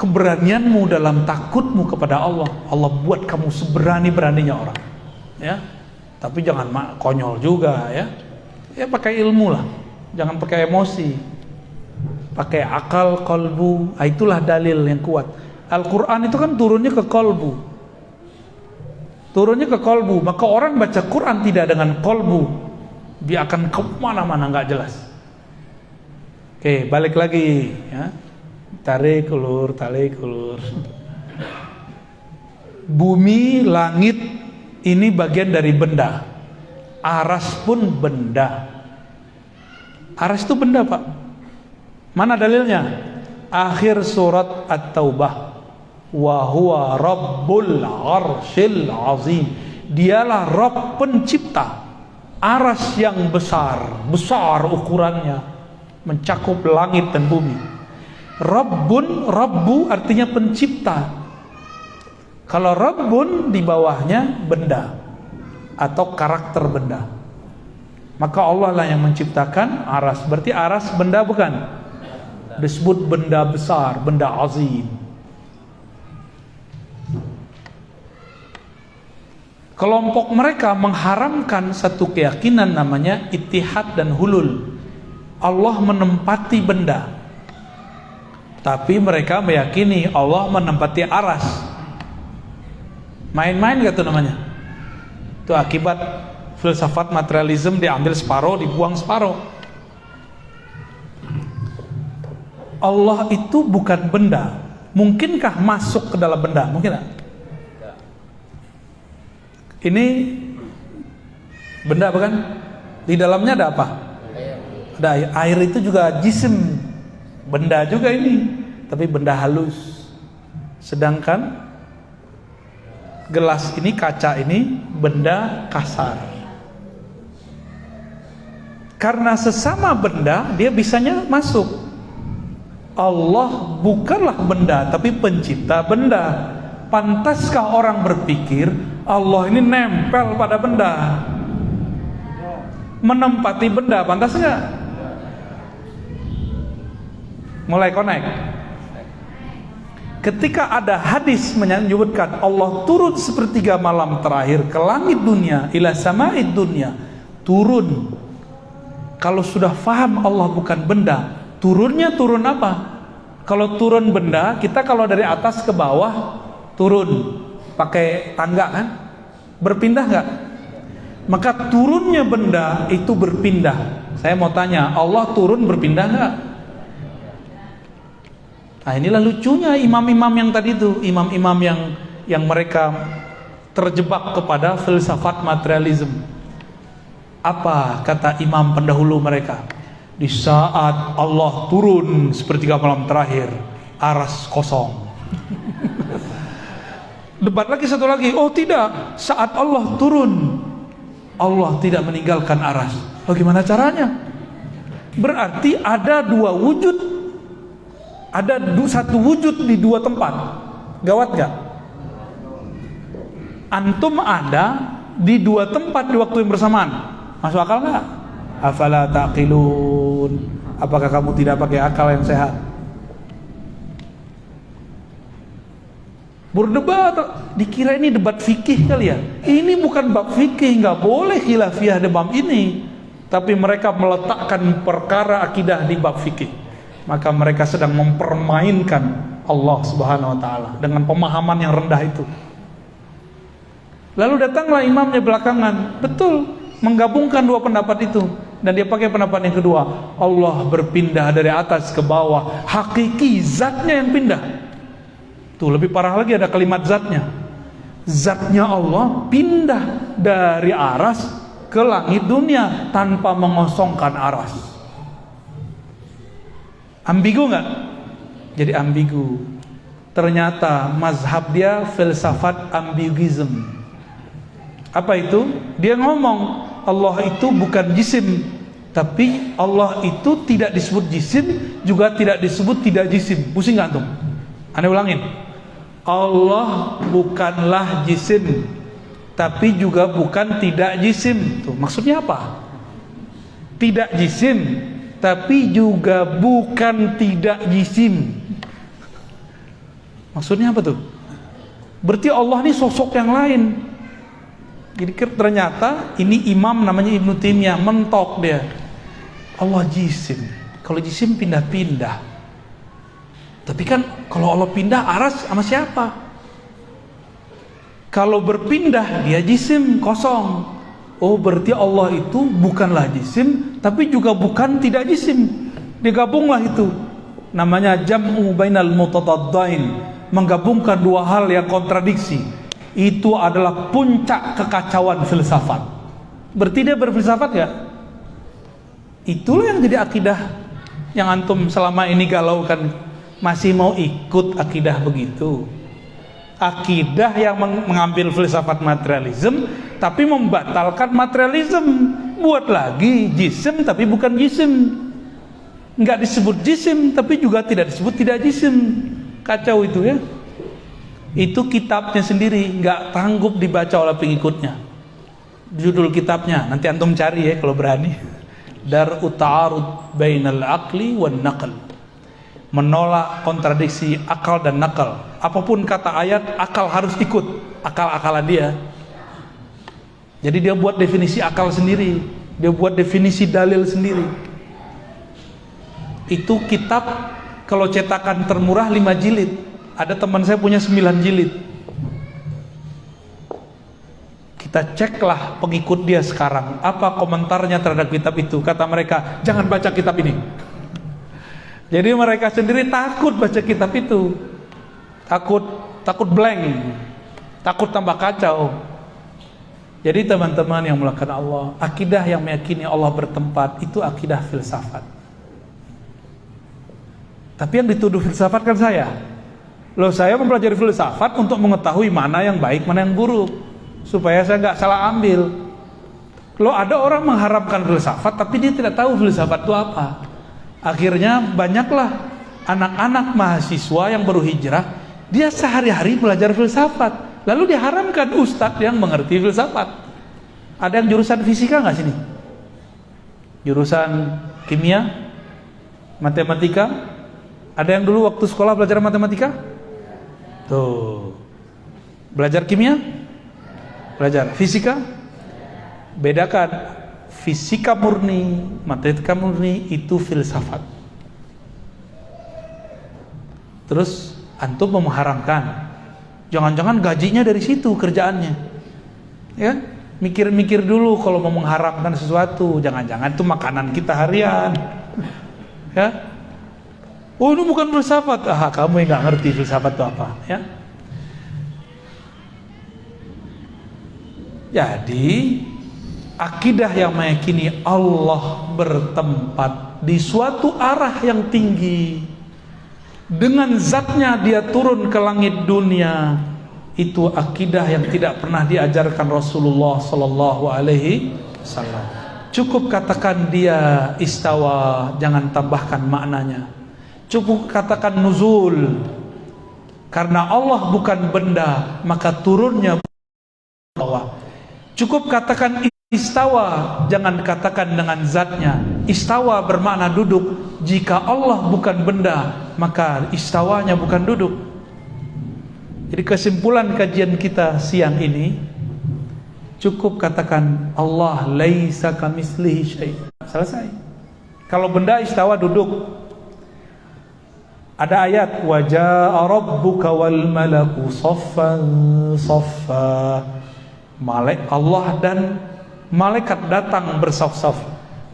keberanianmu dalam takutmu kepada Allah. Allah buat kamu seberani-beraninya orang. Ya. Tapi jangan konyol juga ya. Ya pakai ilmu lah. Jangan pakai emosi. Pakai akal, kolbu. Itulah dalil yang kuat. Al-Quran itu kan turunnya ke kolbu. Turunnya ke kolbu. Maka orang baca Quran tidak dengan kolbu, dia akan kemana-mana gak jelas. Oke, balik lagi ya. Tarik ulur. Bumi, langit ini bagian dari benda. Aras pun benda. Aras itu benda, Pak. Mana dalilnya? Akhir surat At-Taubah. Wa huwa rabbul arsyil azim. Dialah Rabb pencipta aras yang besar ukurannya, mencakup langit dan bumi. Rabbu artinya pencipta. Kalau Rabbun di bawahnya benda atau karakter benda. Maka Allah lah yang menciptakan aras. Berarti aras benda bukan? Disebut benda besar, benda azim. Kelompok mereka mengharamkan satu keyakinan namanya ittihad dan hulul. Allah menempati benda. Tapi mereka meyakini Allah menempati aras. Main-main gak tuh namanya? Itu akibat filsafat materialisme, diambil separuh, dibuang separuh. Allah itu bukan benda. Mungkinkah masuk ke dalam benda? Mungkin gak? Ini benda bukan? Di dalamnya ada apa? Ada air. Air itu juga jisim, benda juga ini, tapi benda halus. Sedangkan gelas ini, kaca ini benda kasar. Karena sesama benda dia bisanya masuk. Allah bukanlah benda tapi pencipta benda. Pantaskah orang berpikir Allah ini nempel pada benda, menempati benda? Pantas nggak? Mulai connect. Ketika ada hadis menyebutkan Allah turun sepertiga malam terakhir ke langit dunia, ila sama'id dunia, turun. Kalau sudah faham Allah bukan benda, turunnya turun apa? Kalau turun benda, kita kalau dari atas ke bawah turun pakai tangga kan, berpindah nggak? Maka turunnya benda itu berpindah. Saya mau tanya, Allah turun berpindah nggak? Nah inilah lucunya imam-imam yang tadi itu, imam-imam yang mereka terjebak kepada filsafat materialism. Apa kata imam pendahulu mereka? Di saat Allah turun sepertiga malam terakhir, aras kosong. Debat lagi satu lagi, oh tidak, saat Allah turun, Allah tidak meninggalkan aras. Bagaimana caranya? Berarti ada dua wujud, ada satu wujud di dua tempat. Gawat gak? Antum ada di dua tempat di waktu yang bersamaan. Masuk akal gak? Afala taqilun. Apakah kamu tidak pakai akal yang sehat? Berdebat, dikira ini debat fikih kali ya. Ini bukan bab fikih, nggak boleh khilafiyah di bab ini. Tapi mereka meletakkan perkara akidah di bab fikih. Maka mereka sedang mempermainkan Allah Subhanahu wa taala dengan pemahaman yang rendah itu. Lalu datanglah imamnya belakangan, betul, menggabungkan dua pendapat itu, dan dia pakai pendapat yang kedua. Allah berpindah dari atas ke bawah, hakiki zatnya yang pindah. Tuh lebih parah lagi ada kalimat zatnya. Zatnya Allah pindah dari aras ke langit dunia tanpa mengosongkan aras. Ambigu nggak? Jadi ambigu. Ternyata mazhab dia filsafat ambiguism. Apa itu? Dia ngomong Allah itu bukan jisim, tapi Allah itu tidak disebut jisim, juga tidak disebut tidak jisim. Pusing nggak antum? Anda ulangin. Allah bukanlah jisim, tapi juga bukan tidak jisim. Tuh, maksudnya apa? Tidak jisim, tapi juga bukan tidak jisim. Maksudnya apa tuh? Berarti Allah ini sosok yang lain. Jadi ternyata ini imam namanya Ibnu Taimiyah mentok dia. Allah jisim. Kalau jisim pindah-pindah. Tapi kan kalau Allah pindah aras sama siapa? Kalau berpindah dia jisim kosong. Oh berarti Allah itu bukanlah jisim, tapi juga bukan tidak jisim. Digabunglah itu. Namanya jam'u bainal mutadaddain, menggabungkan dua hal yang kontradiksi. Itu adalah puncak kekacauan filsafat. Berarti dia berfilsafat ya? Itulah yang jadi akidah yang antum selama ini galaukan. Masih mau ikut akidah begitu? Akidah yang mengambil filsafat materialism tapi membatalkan materialism. Buat lagi jisim tapi bukan jisim, nggak disebut jisim tapi juga tidak disebut tidak jisim. Kacau itu ya. Itu kitabnya sendiri, nggak sanggup dibaca oleh pengikutnya. Judul kitabnya nanti antum cari ya kalau berani. Dar'u ta'arud bainal aqli wan naql. Menolak kontradiksi akal dan nakal. Apapun kata ayat, akal harus ikut akal-akalan dia. Jadi dia buat definisi akal sendiri, dia buat definisi dalil sendiri. Itu kitab kalau cetakan termurah 5 jilid. Ada teman saya punya 9 jilid. Kita ceklah pengikut dia sekarang, apa komentarnya terhadap kitab itu. Kata mereka, jangan baca kitab ini. Jadi mereka sendiri takut baca kitab itu, takut blank, takut tambah kacau. Jadi teman-teman yang mulakan Allah, akidah yang meyakini Allah bertempat itu akidah filsafat. Tapi yang dituduh filsafat kan saya. Loh, saya mempelajari filsafat untuk mengetahui mana yang baik, mana yang buruk, supaya saya nggak salah ambil. Loh, ada orang mengharamkan filsafat tapi dia tidak tahu filsafat itu apa. Akhirnya banyaklah anak-anak mahasiswa yang baru hijrah, dia sehari-hari belajar filsafat, lalu diharamkan ustadz yang mengerti filsafat. Ada yang jurusan fisika nggak sini? Jurusan kimia, matematika? Ada yang dulu waktu sekolah belajar matematika? Tuh, belajar kimia? Belajar fisika? Bedakan. Fisika murni, matematika murni itu filsafat. Terus antum mengharamkan. Jangan-jangan gajinya dari situ kerjaannya. Ya, mikir-mikir dulu kalau mau mengharamkan sesuatu. Jangan-jangan itu makanan kita harian. Ya. Oh, ini bukan filsafat. Kamu yang nggak ngerti filsafat itu apa, ya. Jadi, akidah yang meyakini Allah bertempat di suatu arah yang tinggi, dengan zatnya dia turun ke langit dunia, itu akidah yang tidak pernah diajarkan Rasulullah sallallahu alaihi wasallam. Cukup katakan dia istawa, jangan tambahkan maknanya. Cukup katakan nuzul, karena Allah bukan benda, maka turunnya bawah. Cukup katakan istawa, jangan katakan dengan zatnya. Istawa bermakna duduk. Jika Allah bukan benda, maka istawanya bukan duduk. Jadi kesimpulan kajian kita siang ini, cukup katakan Allah laisa kamitslihi syai'. Selesai. Kalau benda istawa duduk. Ada ayat wa jaa rabbuka wal malaku saffan saffa. Allah dan malaikat datang bersaf-saf.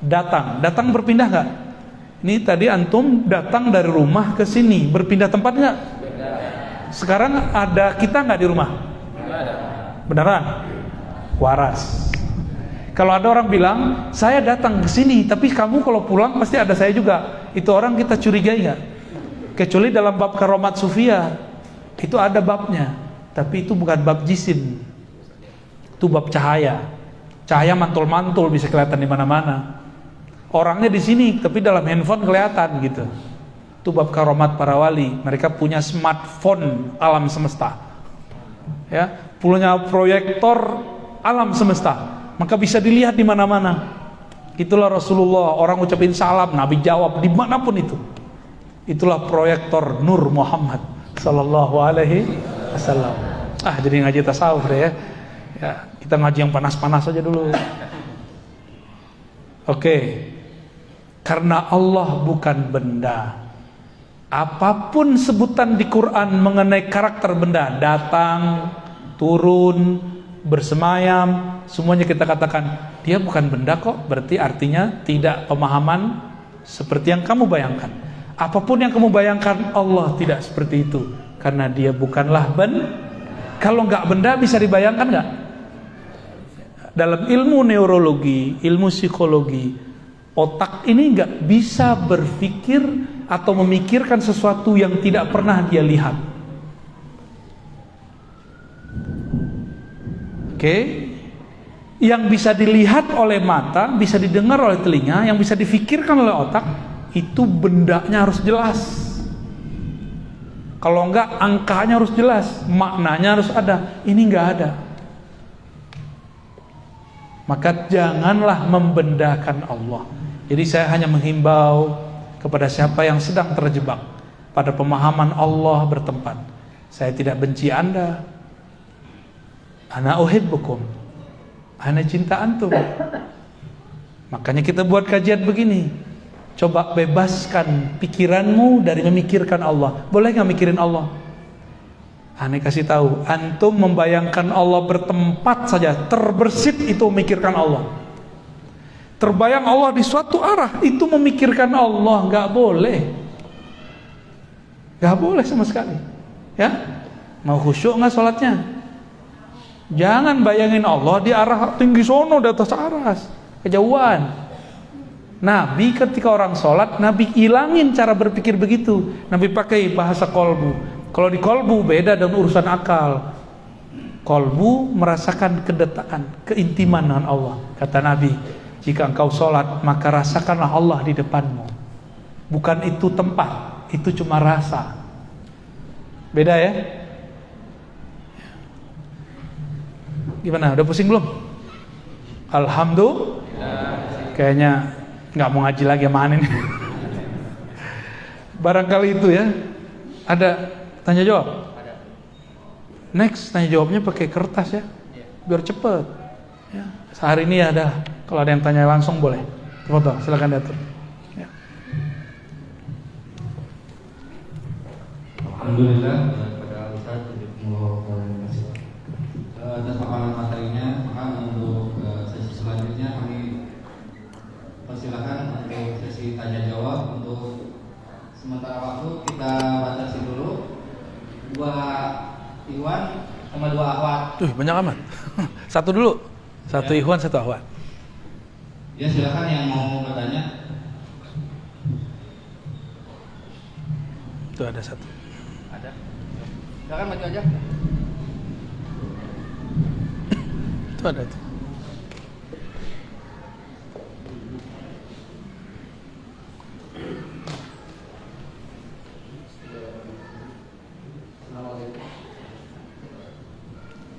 Datang berpindah enggak? Ini tadi antum datang dari rumah ke sini, berpindah tempat enggak? Sekarang ada kita enggak di rumah? Beneran? Waras. Kalau ada orang bilang, saya datang ke sini, tapi kamu kalau pulang pasti ada saya juga. Itu orang kita curigai enggak? Kecuali dalam bab karomat sufia, itu ada babnya, tapi itu bukan bab jisim, itu bab cahaya. Cahaya mantul-mantul bisa kelihatan di mana-mana. Orangnya di sini, tapi dalam handphone kelihatan gitu. Itu bab karomat para wali. Mereka punya smartphone alam semesta, ya, punya proyektor alam semesta, maka bisa dilihat di mana-mana. Itulah Rasulullah. Orang ucapin salam, Nabi jawab dimanapun itu. Itulah proyektor Nur Muhammad sallallahu alaihi wasallam. Jadi ngaji tasawuf deh ya. Ya, kita ngaji yang panas-panas aja dulu. Oke. Karena Allah bukan benda. Apapun sebutan di Quran mengenai karakter benda, datang, turun, bersemayam, semuanya kita katakan dia bukan benda kok. Berarti artinya tidak pemahaman seperti yang kamu bayangkan. Apapun yang kamu bayangkan, Allah tidak seperti itu, karena dia bukanlah benda. Kalau nggak benda bisa dibayangkan nggak? Dalam ilmu neurologi, ilmu psikologi, otak ini nggak bisa berpikir atau memikirkan sesuatu yang tidak pernah dia lihat. Oke? Yang bisa dilihat oleh mata, bisa didengar oleh telinga, yang bisa difikirkan oleh otak, itu bendanya harus jelas. Kalau enggak, angkanya harus jelas, maknanya harus ada. Ini enggak ada. Maka janganlah membendakan Allah. Jadi saya hanya menghimbau kepada siapa yang sedang terjebak pada pemahaman Allah bertempat. Saya tidak benci Anda. Ana uhibbukum. Ana cinta antum. Makanya kita buat kajian begini. Coba bebaskan pikiranmu dari memikirkan Allah. Boleh nggak mikirin Allah? Aneh kasih tahu, antum membayangkan Allah bertempat saja, terbersit itu memikirkan Allah. Terbayang Allah di suatu arah, itu memikirkan Allah. Nggak boleh, nggak boleh sama sekali. Ya, mau khusyuk nggak sholatnya? Jangan bayangin Allah di arah tinggi sono, di atas aras, kejauhan. Nabi ketika orang sholat, Nabi hilangin cara berpikir begitu. Nabi pakai bahasa kolbu. Kalau di kolbu beda dengan urusan akal. Kolbu merasakan kedekatan, keintiman dengan Allah. Kata Nabi, jika engkau sholat, maka rasakanlah Allah di depanmu. Bukan itu tempat, itu cuma rasa. Beda ya? Gimana? Udah pusing belum? Alhamdulillah. Kayaknya nggak mau ngaji lagi sama Anin. Barangkali itu ya. Ada tanya jawab? Ada. Next tanya jawabnya pakai kertas ya, biar cepet. Ya. Sehari ini ada. Kalau ada yang tanya langsung boleh. Foto, silakan diatur. Ya. Alhamdulillah pada Ustaz sesi tanya jawab. Untuk sementara waktu kita batasi dulu. 2 Iwan sama 2 Ahwat. Banyak amat. Satu dulu. Satu ya. Ikhwan, satu Ahwat. Ya, silakan yang mau bertanya. Itu ada satu. Ada. Silakan maju aja. Itu ada tuh.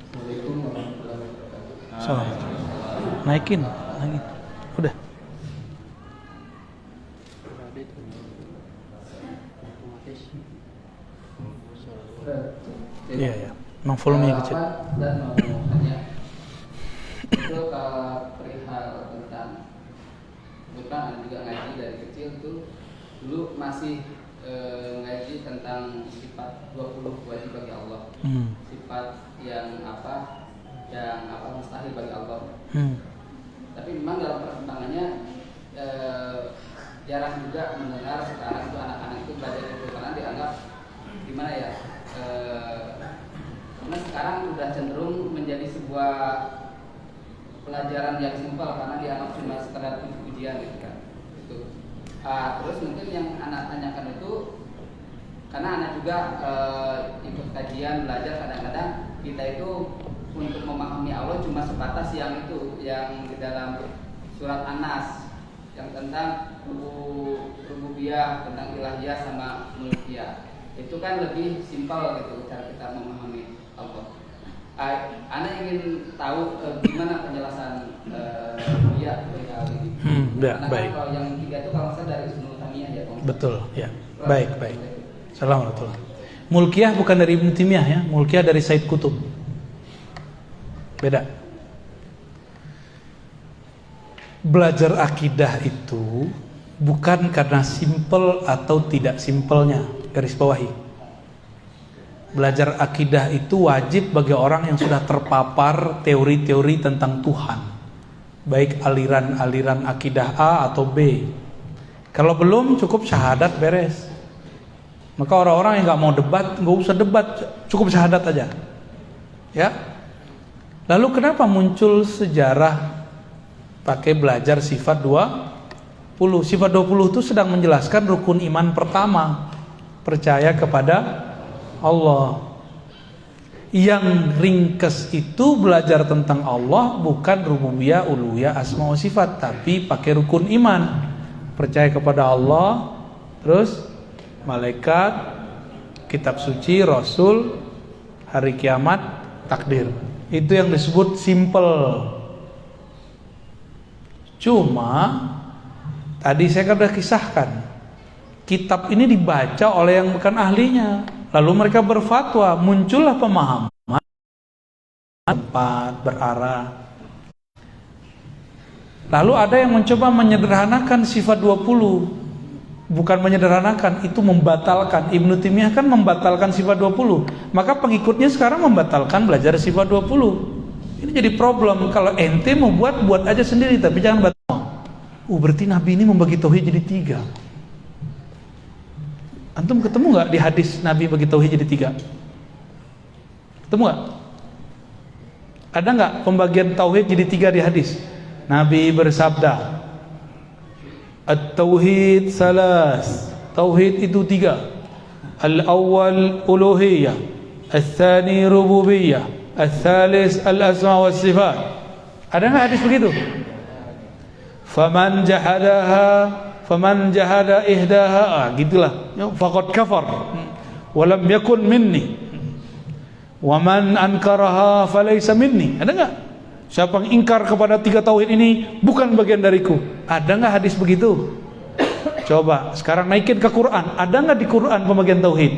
Assalamualaikum warahmatullahi wabarakatuh. Salam. Naikin. Udah. Iya. Memang volumenya kecil. Dan mau tanya, itu kalau perihal tentang bukan juga ngaji dari kecil tuh dulu masih ngaji tentang sifat 20 wajib bagi Allah, sifat yang mustahil bagi Allah. Tapi memang dalam perkembangannya jarang juga mendengar sekarang itu anak-anak itu belajar itu karena dianggap gimana ya? Karena sekarang sudah cenderung menjadi sebuah pelajaran yang simpel karena dianggap cuma sekedar ujian gitu kan. Terus mungkin yang anak tanyakan itu karena anak juga ikut kajian belajar, kadang-kadang kita itu untuk memahami Allah cuma sebatas yang itu yang di dalam surat An-Nas yang tentang rububiyah, tentang ilahiyah sama mulkiyah. Itu kan lebih simpel gitu cara kita memahami Allah. Anda ingin tahu gimana penjelasan rububiyah perihal ini. Karena baik. kalau yang 3 itu kalau saya dari Ibnu Taimiyah ya. Betul, ya. Baik. Assalamualaikum. Mulkiyah bukan dari Ibnu Taimiyah ya, Mulkiyah dari Said Qutb. Beda. Belajar akidah itu bukan karena simpel atau tidak simpelnya, garis bawahi. Belajar akidah itu wajib bagi orang yang sudah terpapar teori-teori tentang Tuhan, baik aliran-aliran akidah A atau B. Kalau belum, cukup syahadat beres. Maka orang-orang yang nggak mau debat, nggak usah debat, cukup syahadat aja. Ya. Lalu kenapa muncul sejarah pakai belajar sifat 20? Sifat 20 itu sedang menjelaskan rukun iman pertama, percaya kepada Allah. Yang ringkes itu belajar tentang Allah bukan rububiyah, uluhiyah, asma wa sifat, tapi pakai rukun iman, percaya kepada Allah, terus malaikat, kitab suci, rasul, hari kiamat, takdir. Itu yang disebut simple. Cuma tadi saya sudah kisahkan, kitab ini dibaca oleh yang bukan ahlinya, lalu mereka berfatwa, muncullah pemahaman tempat berarah. Lalu ada yang mencoba menyederhanakan sifat 20. Bukan menyederhanakan, itu membatalkan. Ibnu Taimiyah kan membatalkan sifat 20. Maka pengikutnya sekarang membatalkan belajar sifat 20. Ini jadi problem. Kalau ente mau buat aja sendiri, tapi jangan batal. Berarti Nabi ini membagi tauhid jadi 3. Antum ketemu nggak di hadis Nabi bagi tauhid jadi 3? Ketemu nggak? Ada nggak pembagian tauhid jadi 3 di hadis? Nabi bersabda, At-tauhid salas. Tauhid itu 3. Al-awwal uluhiyah, al-thani rububiyah, al-thalis al-asma wa sifat. Ada nggak hadis begitu? Faman jahada ihdaha, gitulah, faqad kafar wa lam yakun minni wa man ankaraha falaysa minni. Ada nggak? Siapa yang ingkar kepada 3 tauhid ini bukan bagian dariku. Ada nggak hadis begitu? Coba sekarang naikin ke Quran. Ada nggak di Quran pembagian tauhid?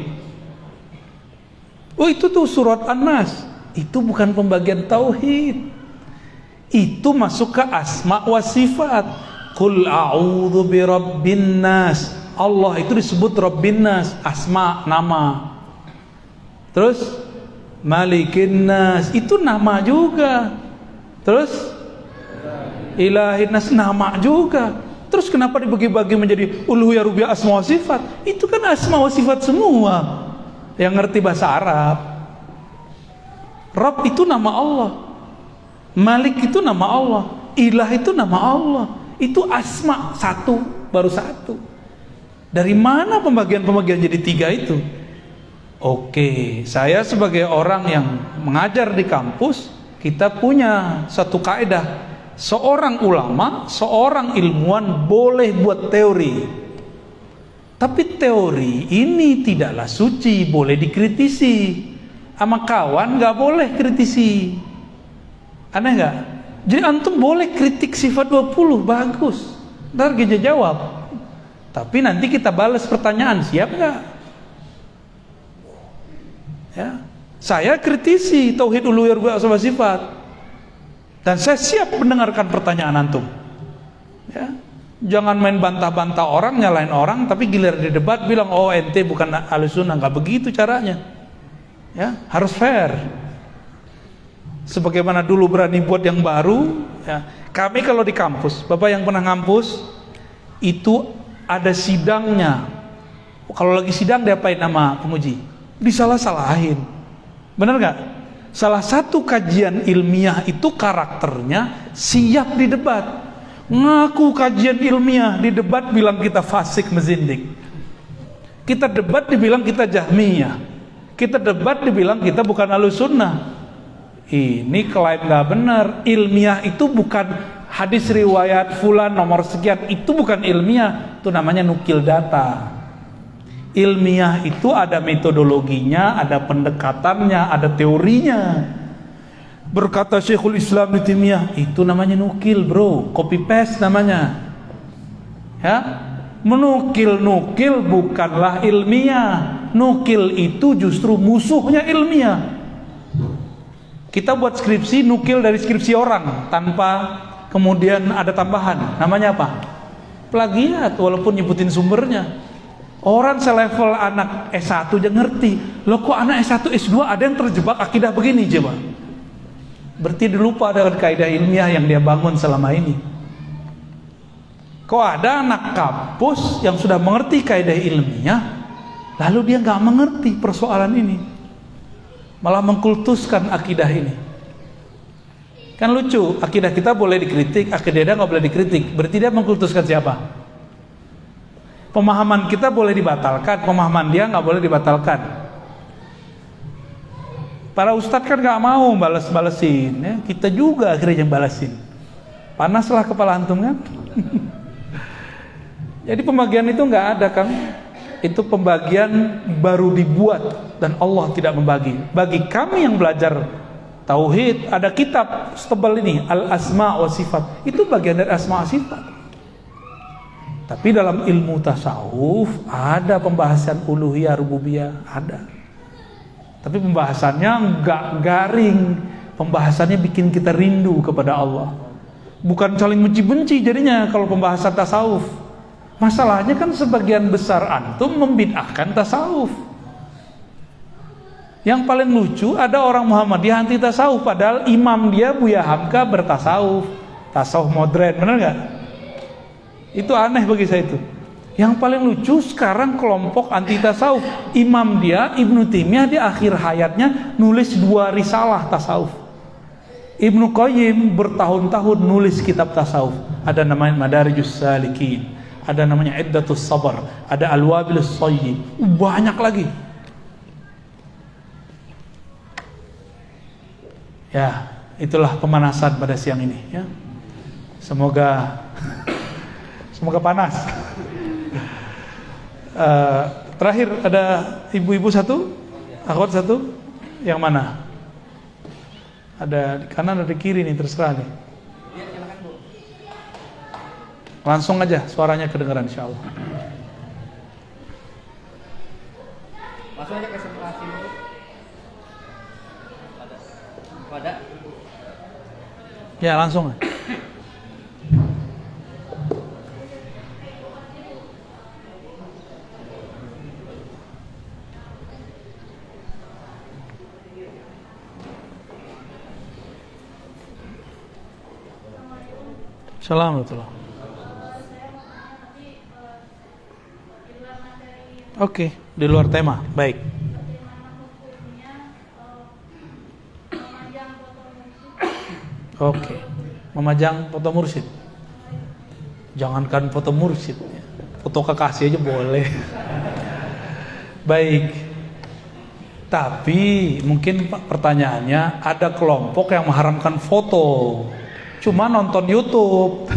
Itu tuh surat An-Nas. Itu bukan pembagian tauhid. Itu masuk ke asma wa sifat. Qul a'udzu birabbin nas. Allah itu disebut Rabbin nas, asma, nama. Terus Malikin nas, itu nama juga. Terus Ilahin nas, nama juga. Terus kenapa dibagi-bagi menjadi uluhiyah, rububiyah, asma wa sifat? Itu kan asma wa sifat semua. Yang ngerti bahasa Arab. Rabb itu nama Allah. Malik itu nama Allah. Ilah itu nama Allah. Itu asma satu, baru satu. Dari mana pembagian-pembagian jadi tiga itu? Oke, saya sebagai orang yang mengajar di kampus, kita punya satu kaidah. Seorang ulama, seorang ilmuwan boleh buat teori. Tapi teori ini tidaklah suci, boleh dikritisi. Sama kawan gak boleh kritisi. Aneh gak? Jadi antum boleh kritik sifat 20, bagus. Ntar Geja jawab. Tapi nanti kita balas pertanyaan, siap gak? Ya. Saya kritisi tauhid uluhiyah rububiyah asma sifat. Dan saya siap mendengarkan pertanyaan antum. Ya. Jangan main bantah-bantah orang, nyalain orang, tapi gilir di debat bilang, oh ente bukan ahlussunnah. Gak begitu caranya. Ya, harus fair. Sebagaimana dulu berani buat yang baru. Ya. Kami kalau di kampus, Bapak yang pernah ngampus, itu ada sidangnya. Kalau lagi sidang diapain nama penguji? Disalah-salahin. Benar gak? Salah satu kajian ilmiah itu karakternya siap di debat. Ngaku kajian ilmiah, di debat bilang kita fasik mezindik. Kita debat dibilang kita jahmiyah. Kita debat dibilang kita bukan ahlussunnah. Ini klaim gak benar. Ilmiah itu bukan hadis riwayat fulan nomor sekian. Itu bukan ilmiah. Itu namanya nukil data. Ilmiah itu ada metodologinya, ada pendekatannya, ada teorinya. Berkata Syekhul Islam Ibnu Taimiyah, itu namanya nukil, bro, copy paste namanya. Ya, menukil bukanlah ilmiah. Nukil itu justru musuhnya ilmiah. Kita buat skripsi, nukil dari skripsi orang tanpa kemudian ada tambahan. Namanya apa? Plagiat, walaupun nyebutin sumbernya. Orang selevel anak S1 aja ngerti. Loh kok anak S1, S2 ada yang terjebak akidah begini coba. Berarti dilupa dengan kaidah ilmiah yang dia bangun selama ini. Kok ada anak kampus yang sudah mengerti kaidah ilmiah, lalu dia gak mengerti persoalan ini, malah mengkultuskan akidah ini. Kan lucu, akidah kita boleh dikritik, akidah dia gak boleh dikritik. Berarti dia mengkultuskan siapa? Pemahaman kita boleh dibatalkan, pemahaman dia nggak boleh dibatalkan. Para ustadz kan nggak mau balesin, ya. Kita juga akhirnya yang balesin. Panaslah kepala antum kan? Jadi pembagian itu nggak ada kan? Itu pembagian baru dibuat dan Allah tidak membagi. Bagi kami yang belajar tauhid, ada kitab setebal ini, Al Asma wa Sifat. Itu bagian dari Asma wa Sifat. Tapi dalam ilmu tasawuf ada pembahasan uluhiyah rububiyah, ada. Tapi pembahasannya enggak garing, pembahasannya bikin kita rindu kepada Allah. Bukan saling benci-benci jadinya kalau pembahasan tasawuf. Masalahnya kan sebagian besar antum membid'ahkan tasawuf. Yang paling lucu ada orang Muhammadiyah anti tasawuf, padahal imam dia Buya Hamka bertasawuf, tasawuf modern, benar nggak? Itu aneh bagi saya itu. Yang paling lucu sekarang kelompok anti tasawuf, imam dia Ibnu Taimiyah di akhir hayatnya nulis 2 risalah tasawuf. Ibnu Qayyim bertahun-tahun nulis kitab tasawuf. Ada namanya Madarijus Salikin, ada namanya Iddatus Sabar, ada Al-Wabilus Shayyib, banyak lagi. Ya, itulah pemanasan pada siang ini ya. Semoga panas. Terakhir ada ibu-ibu satu, akhwat satu, yang mana? Ada di kanan, ada di kiri nih, terserah nih. Langsung aja, suaranya kedengaran insyaallah. Langsung aja ke sebelah sini. Ada? Ya, langsung. Assalamualaikum. Oke, di luar tema. Baik. Oke. Memajang foto mursyid. Jangankan foto mursyid, foto kekasih aja boleh. Baik. Tapi mungkin pertanyaannya, ada kelompok yang mengharamkan foto, cuma nonton YouTube.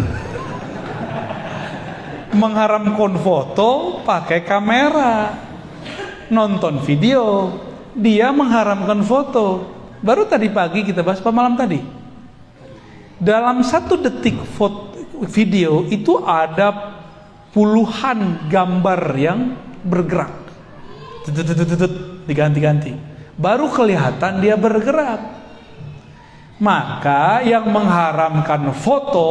Mengharamkan foto pakai kamera, nonton video. Dia mengharamkan foto. Baru tadi pagi kita bahas, apa malam tadi? Dalam 1 detik video itu ada puluhan gambar yang bergerak, diganti-ganti, baru kelihatan dia bergerak. Maka yang mengharamkan foto,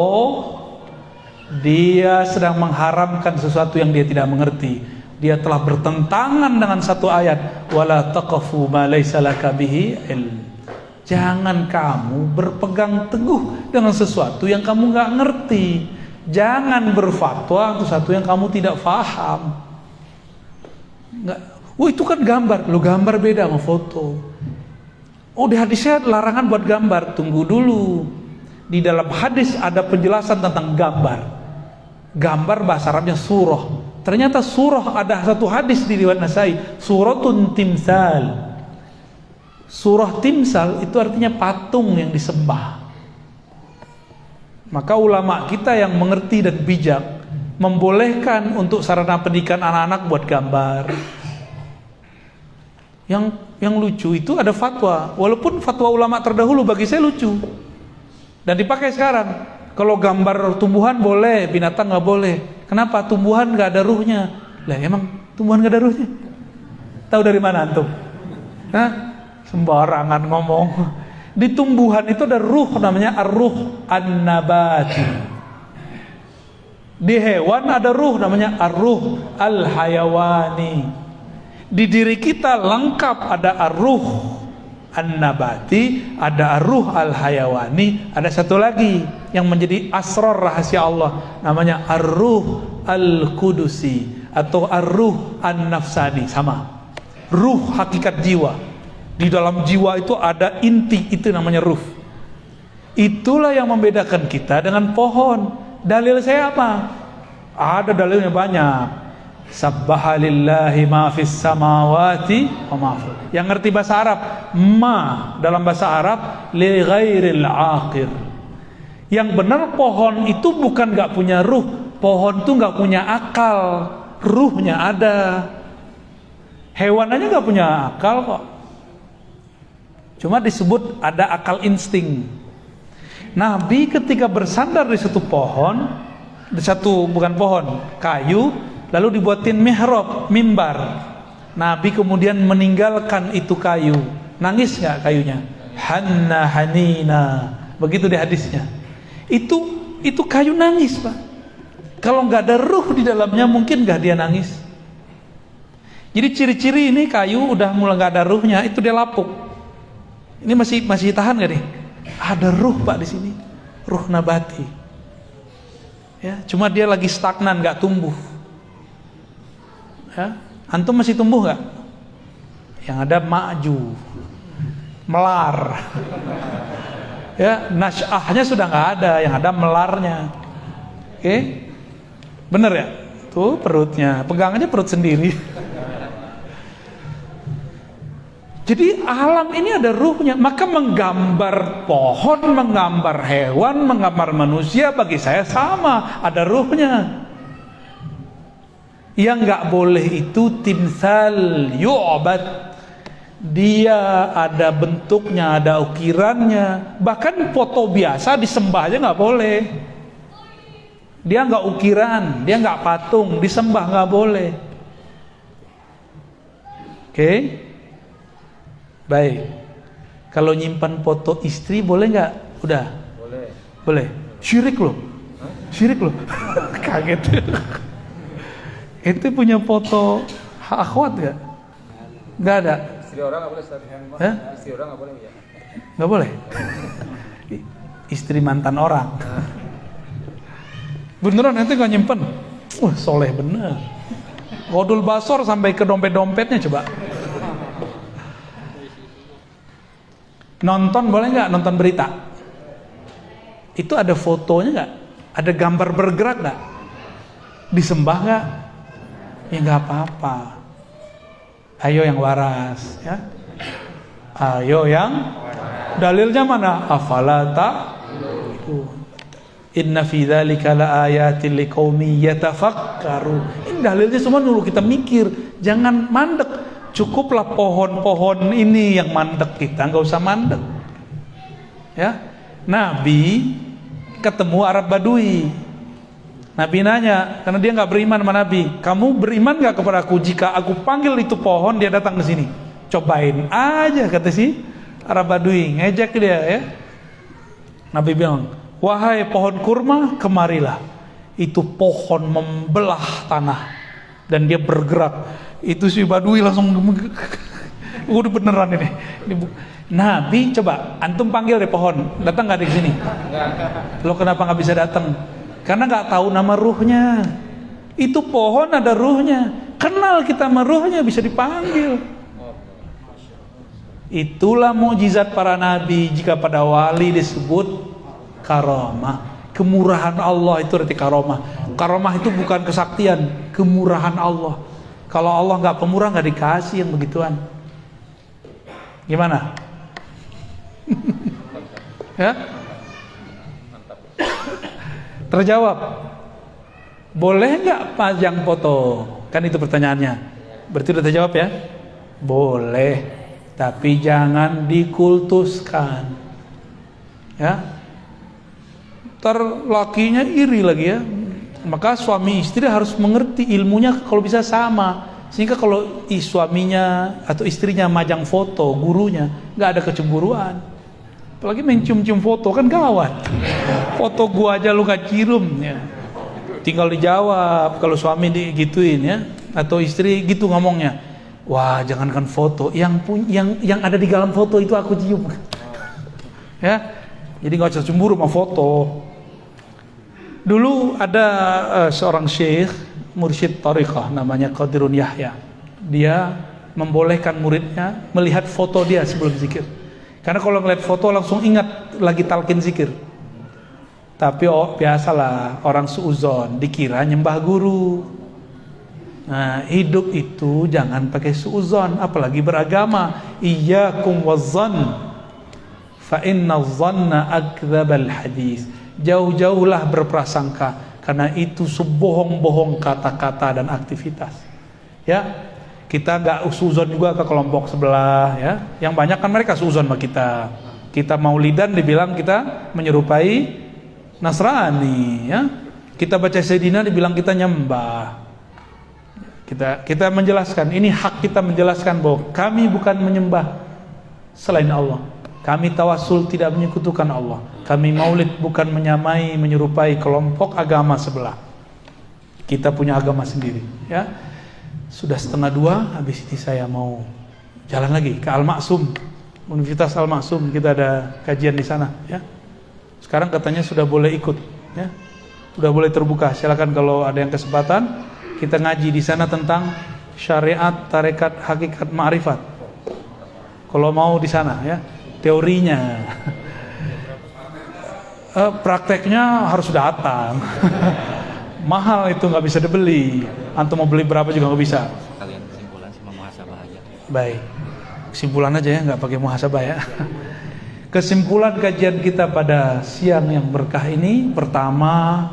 dia sedang mengharamkan sesuatu yang dia tidak mengerti. Dia telah bertentangan dengan satu ayat, wala taqfu ma laysa laka bihi ilm. Jangan kamu berpegang teguh dengan sesuatu yang kamu nggak ngerti. Jangan berfatwa untuk sesuatu yang kamu tidak faham. Nggak, itu kan gambar. Lo gambar beda sama foto. Oh, di hadisnya larangan buat gambar. Tunggu dulu. Di dalam hadis ada penjelasan tentang gambar. Gambar bahasa Arabnya surah. Ternyata surah, ada satu hadis di riwayat Nasai, suratun timsal. Surah timsal itu artinya patung yang disembah. Maka ulama kita yang mengerti dan bijak membolehkan untuk sarana pendidikan anak-anak buat gambar. Yang lucu itu ada fatwa, walaupun fatwa ulama terdahulu bagi saya lucu dan dipakai sekarang. Kalau gambar tumbuhan boleh, binatang nggak boleh. Kenapa? Tumbuhan nggak ada ruhnya. Lah emang tumbuhan nggak ada ruhnya? Tahu dari mana antum? Hah? Sembarangan ngomong. Di tumbuhan itu ada ruh, namanya ar-ruh an-nabati. Di hewan ada ruh, namanya ar-ruh al-hayawani. Di diri kita lengkap ada ar-ruh an-nabati, ada ar-ruh al-hayawani, ada satu lagi yang menjadi asrar rahasia Allah, namanya ar-ruh al-qudusi atau ar-ruh an-nafsani. Sama, ruh hakikat jiwa. Di dalam jiwa itu ada inti, itu namanya ruh. Itulah yang membedakan kita dengan pohon. Dalil saya apa? Ada dalilnya banyak. Sabbaha lillahi ma fis samawati wa ma fil. Yang ngerti bahasa Arab, ma dalam bahasa Arab li ghairil aqir. Yang benar pohon itu bukan enggak punya ruh, pohon itu enggak punya akal, ruhnya ada. Hewan aja enggak punya akal kok. Cuma disebut ada akal insting. Nabi ketika bersandar di satu pohon, di satu bukan pohon, kayu, lalu dibuatin mihrab, mimbar. Nabi kemudian meninggalkan itu kayu. Nangis nggak kayunya? Hanna hanina. Begitu di hadisnya. Itu kayu nangis, Pak. Kalau nggak ada ruh di dalamnya, mungkin nggak dia nangis. Jadi ciri-ciri ini kayu udah mulai nggak ada ruhnya, itu dia lapuk. Ini masih tahan gak nih? Ada ruh Pak di sini, ruh nabati. Ya, cuma dia lagi stagnan, nggak tumbuh. Ya, antum masih tumbuh nggak? Yang ada maju, melar. Ya, nasyahnya sudah nggak ada, yang ada melarnya. Oke, bener ya? Tuh perutnya, pegang aja perut sendiri. Jadi alam ini ada ruhnya. Maka menggambar pohon, menggambar hewan, menggambar manusia bagi saya sama, ada ruhnya. Yang nggak boleh itu timsal yu'bad. Dia ada bentuknya, ada ukirannya. Bahkan foto biasa disembah aja nggak boleh. Dia nggak ukiran, dia nggak patung, disembah nggak boleh. Oke? Baik. Kalau nyimpan foto istri boleh nggak? Udah. Boleh. Boleh. Syirik loh. Syirik loh. Kaget. Itu punya foto akhwat nggak? Nggak ada. Istri orang nggak boleh, Ustaz. Hah? Istri orang nggak boleh ya? Nggak boleh. Istri mantan orang. Beneran nanti nggak nyimpen? Wah, soleh bener. Ghodul basor sampai ke dompet-dompetnya coba. Nonton boleh nggak? Nonton berita. Itu ada fotonya nggak? Ada gambar bergerak nggak? Disembah nggak? Ya nggak apa-apa. Ayo yang waras, ya. Ayo yang dalilnya mana? Afala ta'qilun. Inna fi dzalika laayatin liqaumin yatafakkaru. Ini dalilnya semua dulu kita mikir, jangan mandek. Cukuplah pohon-pohon ini yang mandek, kita nggak usah mandek. Ya, Nabi ketemu Arab Badui. Nabi nanya, karena dia nggak beriman sama Nabi, kamu beriman nggak kepada aku jika aku panggil itu pohon dia datang ke sini? Cobain aja, kata si Arab Badui, ngejek dia ya. Nabi bilang, wahai pohon kurma, kemarilah. Itu pohon membelah tanah dan dia bergerak. Itu si Badui langsung udah beneran ini. Nabi coba antum panggil deh pohon, datang nggak di sini? Lo kenapa nggak bisa datang? Karena nggak tahu nama ruhnya. Itu pohon ada ruhnya. Kenal kita sama ruhnya bisa dipanggil. Itulah mukjizat para nabi. Jika pada wali disebut karamah, kemurahan Allah itu arti karamah. Karamah itu bukan kesaktian, kemurahan Allah. Kalau Allah nggak pemurah nggak dikasih yang begituan. Gimana? Ya? Terjawab. Boleh nggak pajang foto? Kan itu pertanyaannya. Berarti udah terjawab ya? Boleh, tapi jangan dikultuskan. Ya? Ntar lakinya iri lagi ya. Maka suami istri harus mengerti ilmunya kalau bisa sama. Sehingga kalau suaminya atau istrinya majang foto gurunya, nggak ada kecemburuan. Apalagi mencium-cium foto kan gawat. Foto gua aja lu gak cium ya. Tinggal dijawab kalau suami digituin ya, atau istri gitu ngomongnya. Wah, jangankan foto, yang ada di dalam foto itu aku cium. Ya. Jadi nggak usah cemburu sama foto. Dulu ada seorang syekh mursyid tariqah namanya Qadirun Yahya. Dia membolehkan muridnya melihat foto dia sebelum zikir. Karena kalau ngeliat foto langsung ingat lagi talqin zikir. Tapi biasalah orang suuzon dikira nyembah guru. Nah, hidup itu jangan pakai suuzon, apalagi beragama. Iyyakum wazzan fa inna dhanna akdzabal hadis. Jauh-jauhlah berprasangka, karena itu sebohong-bohong kata-kata dan aktivitas. Ya, kita nggak suzon juga ke kelompok sebelah. Ya, yang banyak kan mereka suzon sama kita. Kita maulidan dibilang kita menyerupai Nasrani. Ya, kita baca Sayyidina dibilang kita nyembah. Kita menjelaskan, ini hak kita menjelaskan bahwa kami bukan menyembah selain Allah. Kami tawasul tidak menyekutukan Allah. Kami maulid bukan menyamai, menyerupai kelompok agama sebelah. Kita punya agama sendiri. Ya, sudah 1:30. Habis ini saya mau jalan lagi ke Al-Maksum, Universitas Al-Maksum. Kita ada kajian di sana. Ya, sekarang katanya sudah boleh ikut. Ya, sudah boleh terbuka. Silakan kalau ada yang kesempatan. Kita ngaji di sana tentang syariat, tarekat, hakikat, ma'rifat. Kalau mau di sana ya. Teorinya, prakteknya harus datang. Mahal itu nggak bisa dibeli. Antum mau beli berapa juga nggak bisa. Kalian kesimpulan sama muhasabah aja. Baik, kesimpulan aja ya, nggak pakai muhasabah ya. Kesimpulan kajian kita pada siang yang berkah ini, pertama,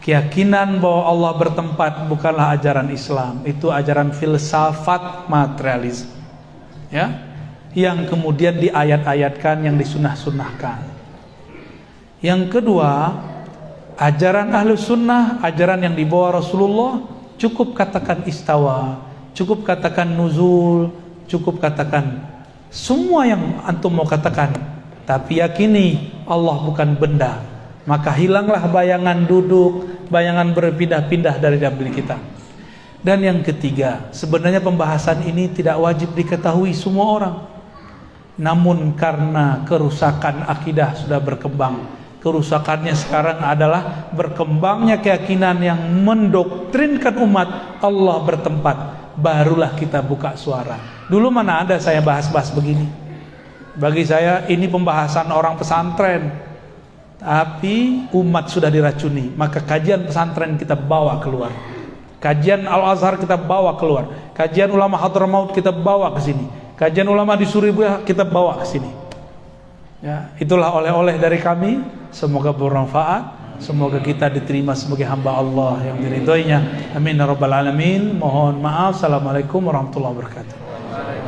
keyakinan bahwa Allah bertempat bukanlah ajaran Islam, itu ajaran filsafat materialisme. Ya. Yang kemudian diayat-ayatkan, yang disunah-sunahkan. Yang kedua, ajaran Ahlus Sunnah, ajaran yang dibawa Rasulullah, cukup katakan istawa, cukup katakan nuzul, cukup katakan semua yang antum mau katakan, tapi yakini Allah bukan benda. Maka hilanglah bayangan duduk, bayangan berpindah-pindah dari dalam diri kita. Dan yang ketiga, sebenarnya pembahasan ini tidak wajib diketahui semua orang. Namun karena kerusakan akidah sudah berkembang, Kerusakannya sekarang adalah berkembangnya keyakinan yang mendoktrinkan umat Allah bertempat. Barulah kita buka suara. Dulu mana ada saya bahas-bahas begini. Bagi saya ini pembahasan orang pesantren. Tapi umat sudah diracuni. Maka kajian pesantren kita bawa keluar. Kajian Al-Azhar kita bawa keluar. Kajian ulama Hadramaut kita bawa ke sini. Kajian ulama di Surabaya kita bawa ke sini. Ya, itulah oleh-oleh dari kami. Semoga bermanfaat. Semoga kita diterima sebagai hamba Allah yang diridhoinya. Amin ya rabbal alamin. Mohon maaf. Assalamualaikum warahmatullahi wabarakatuh.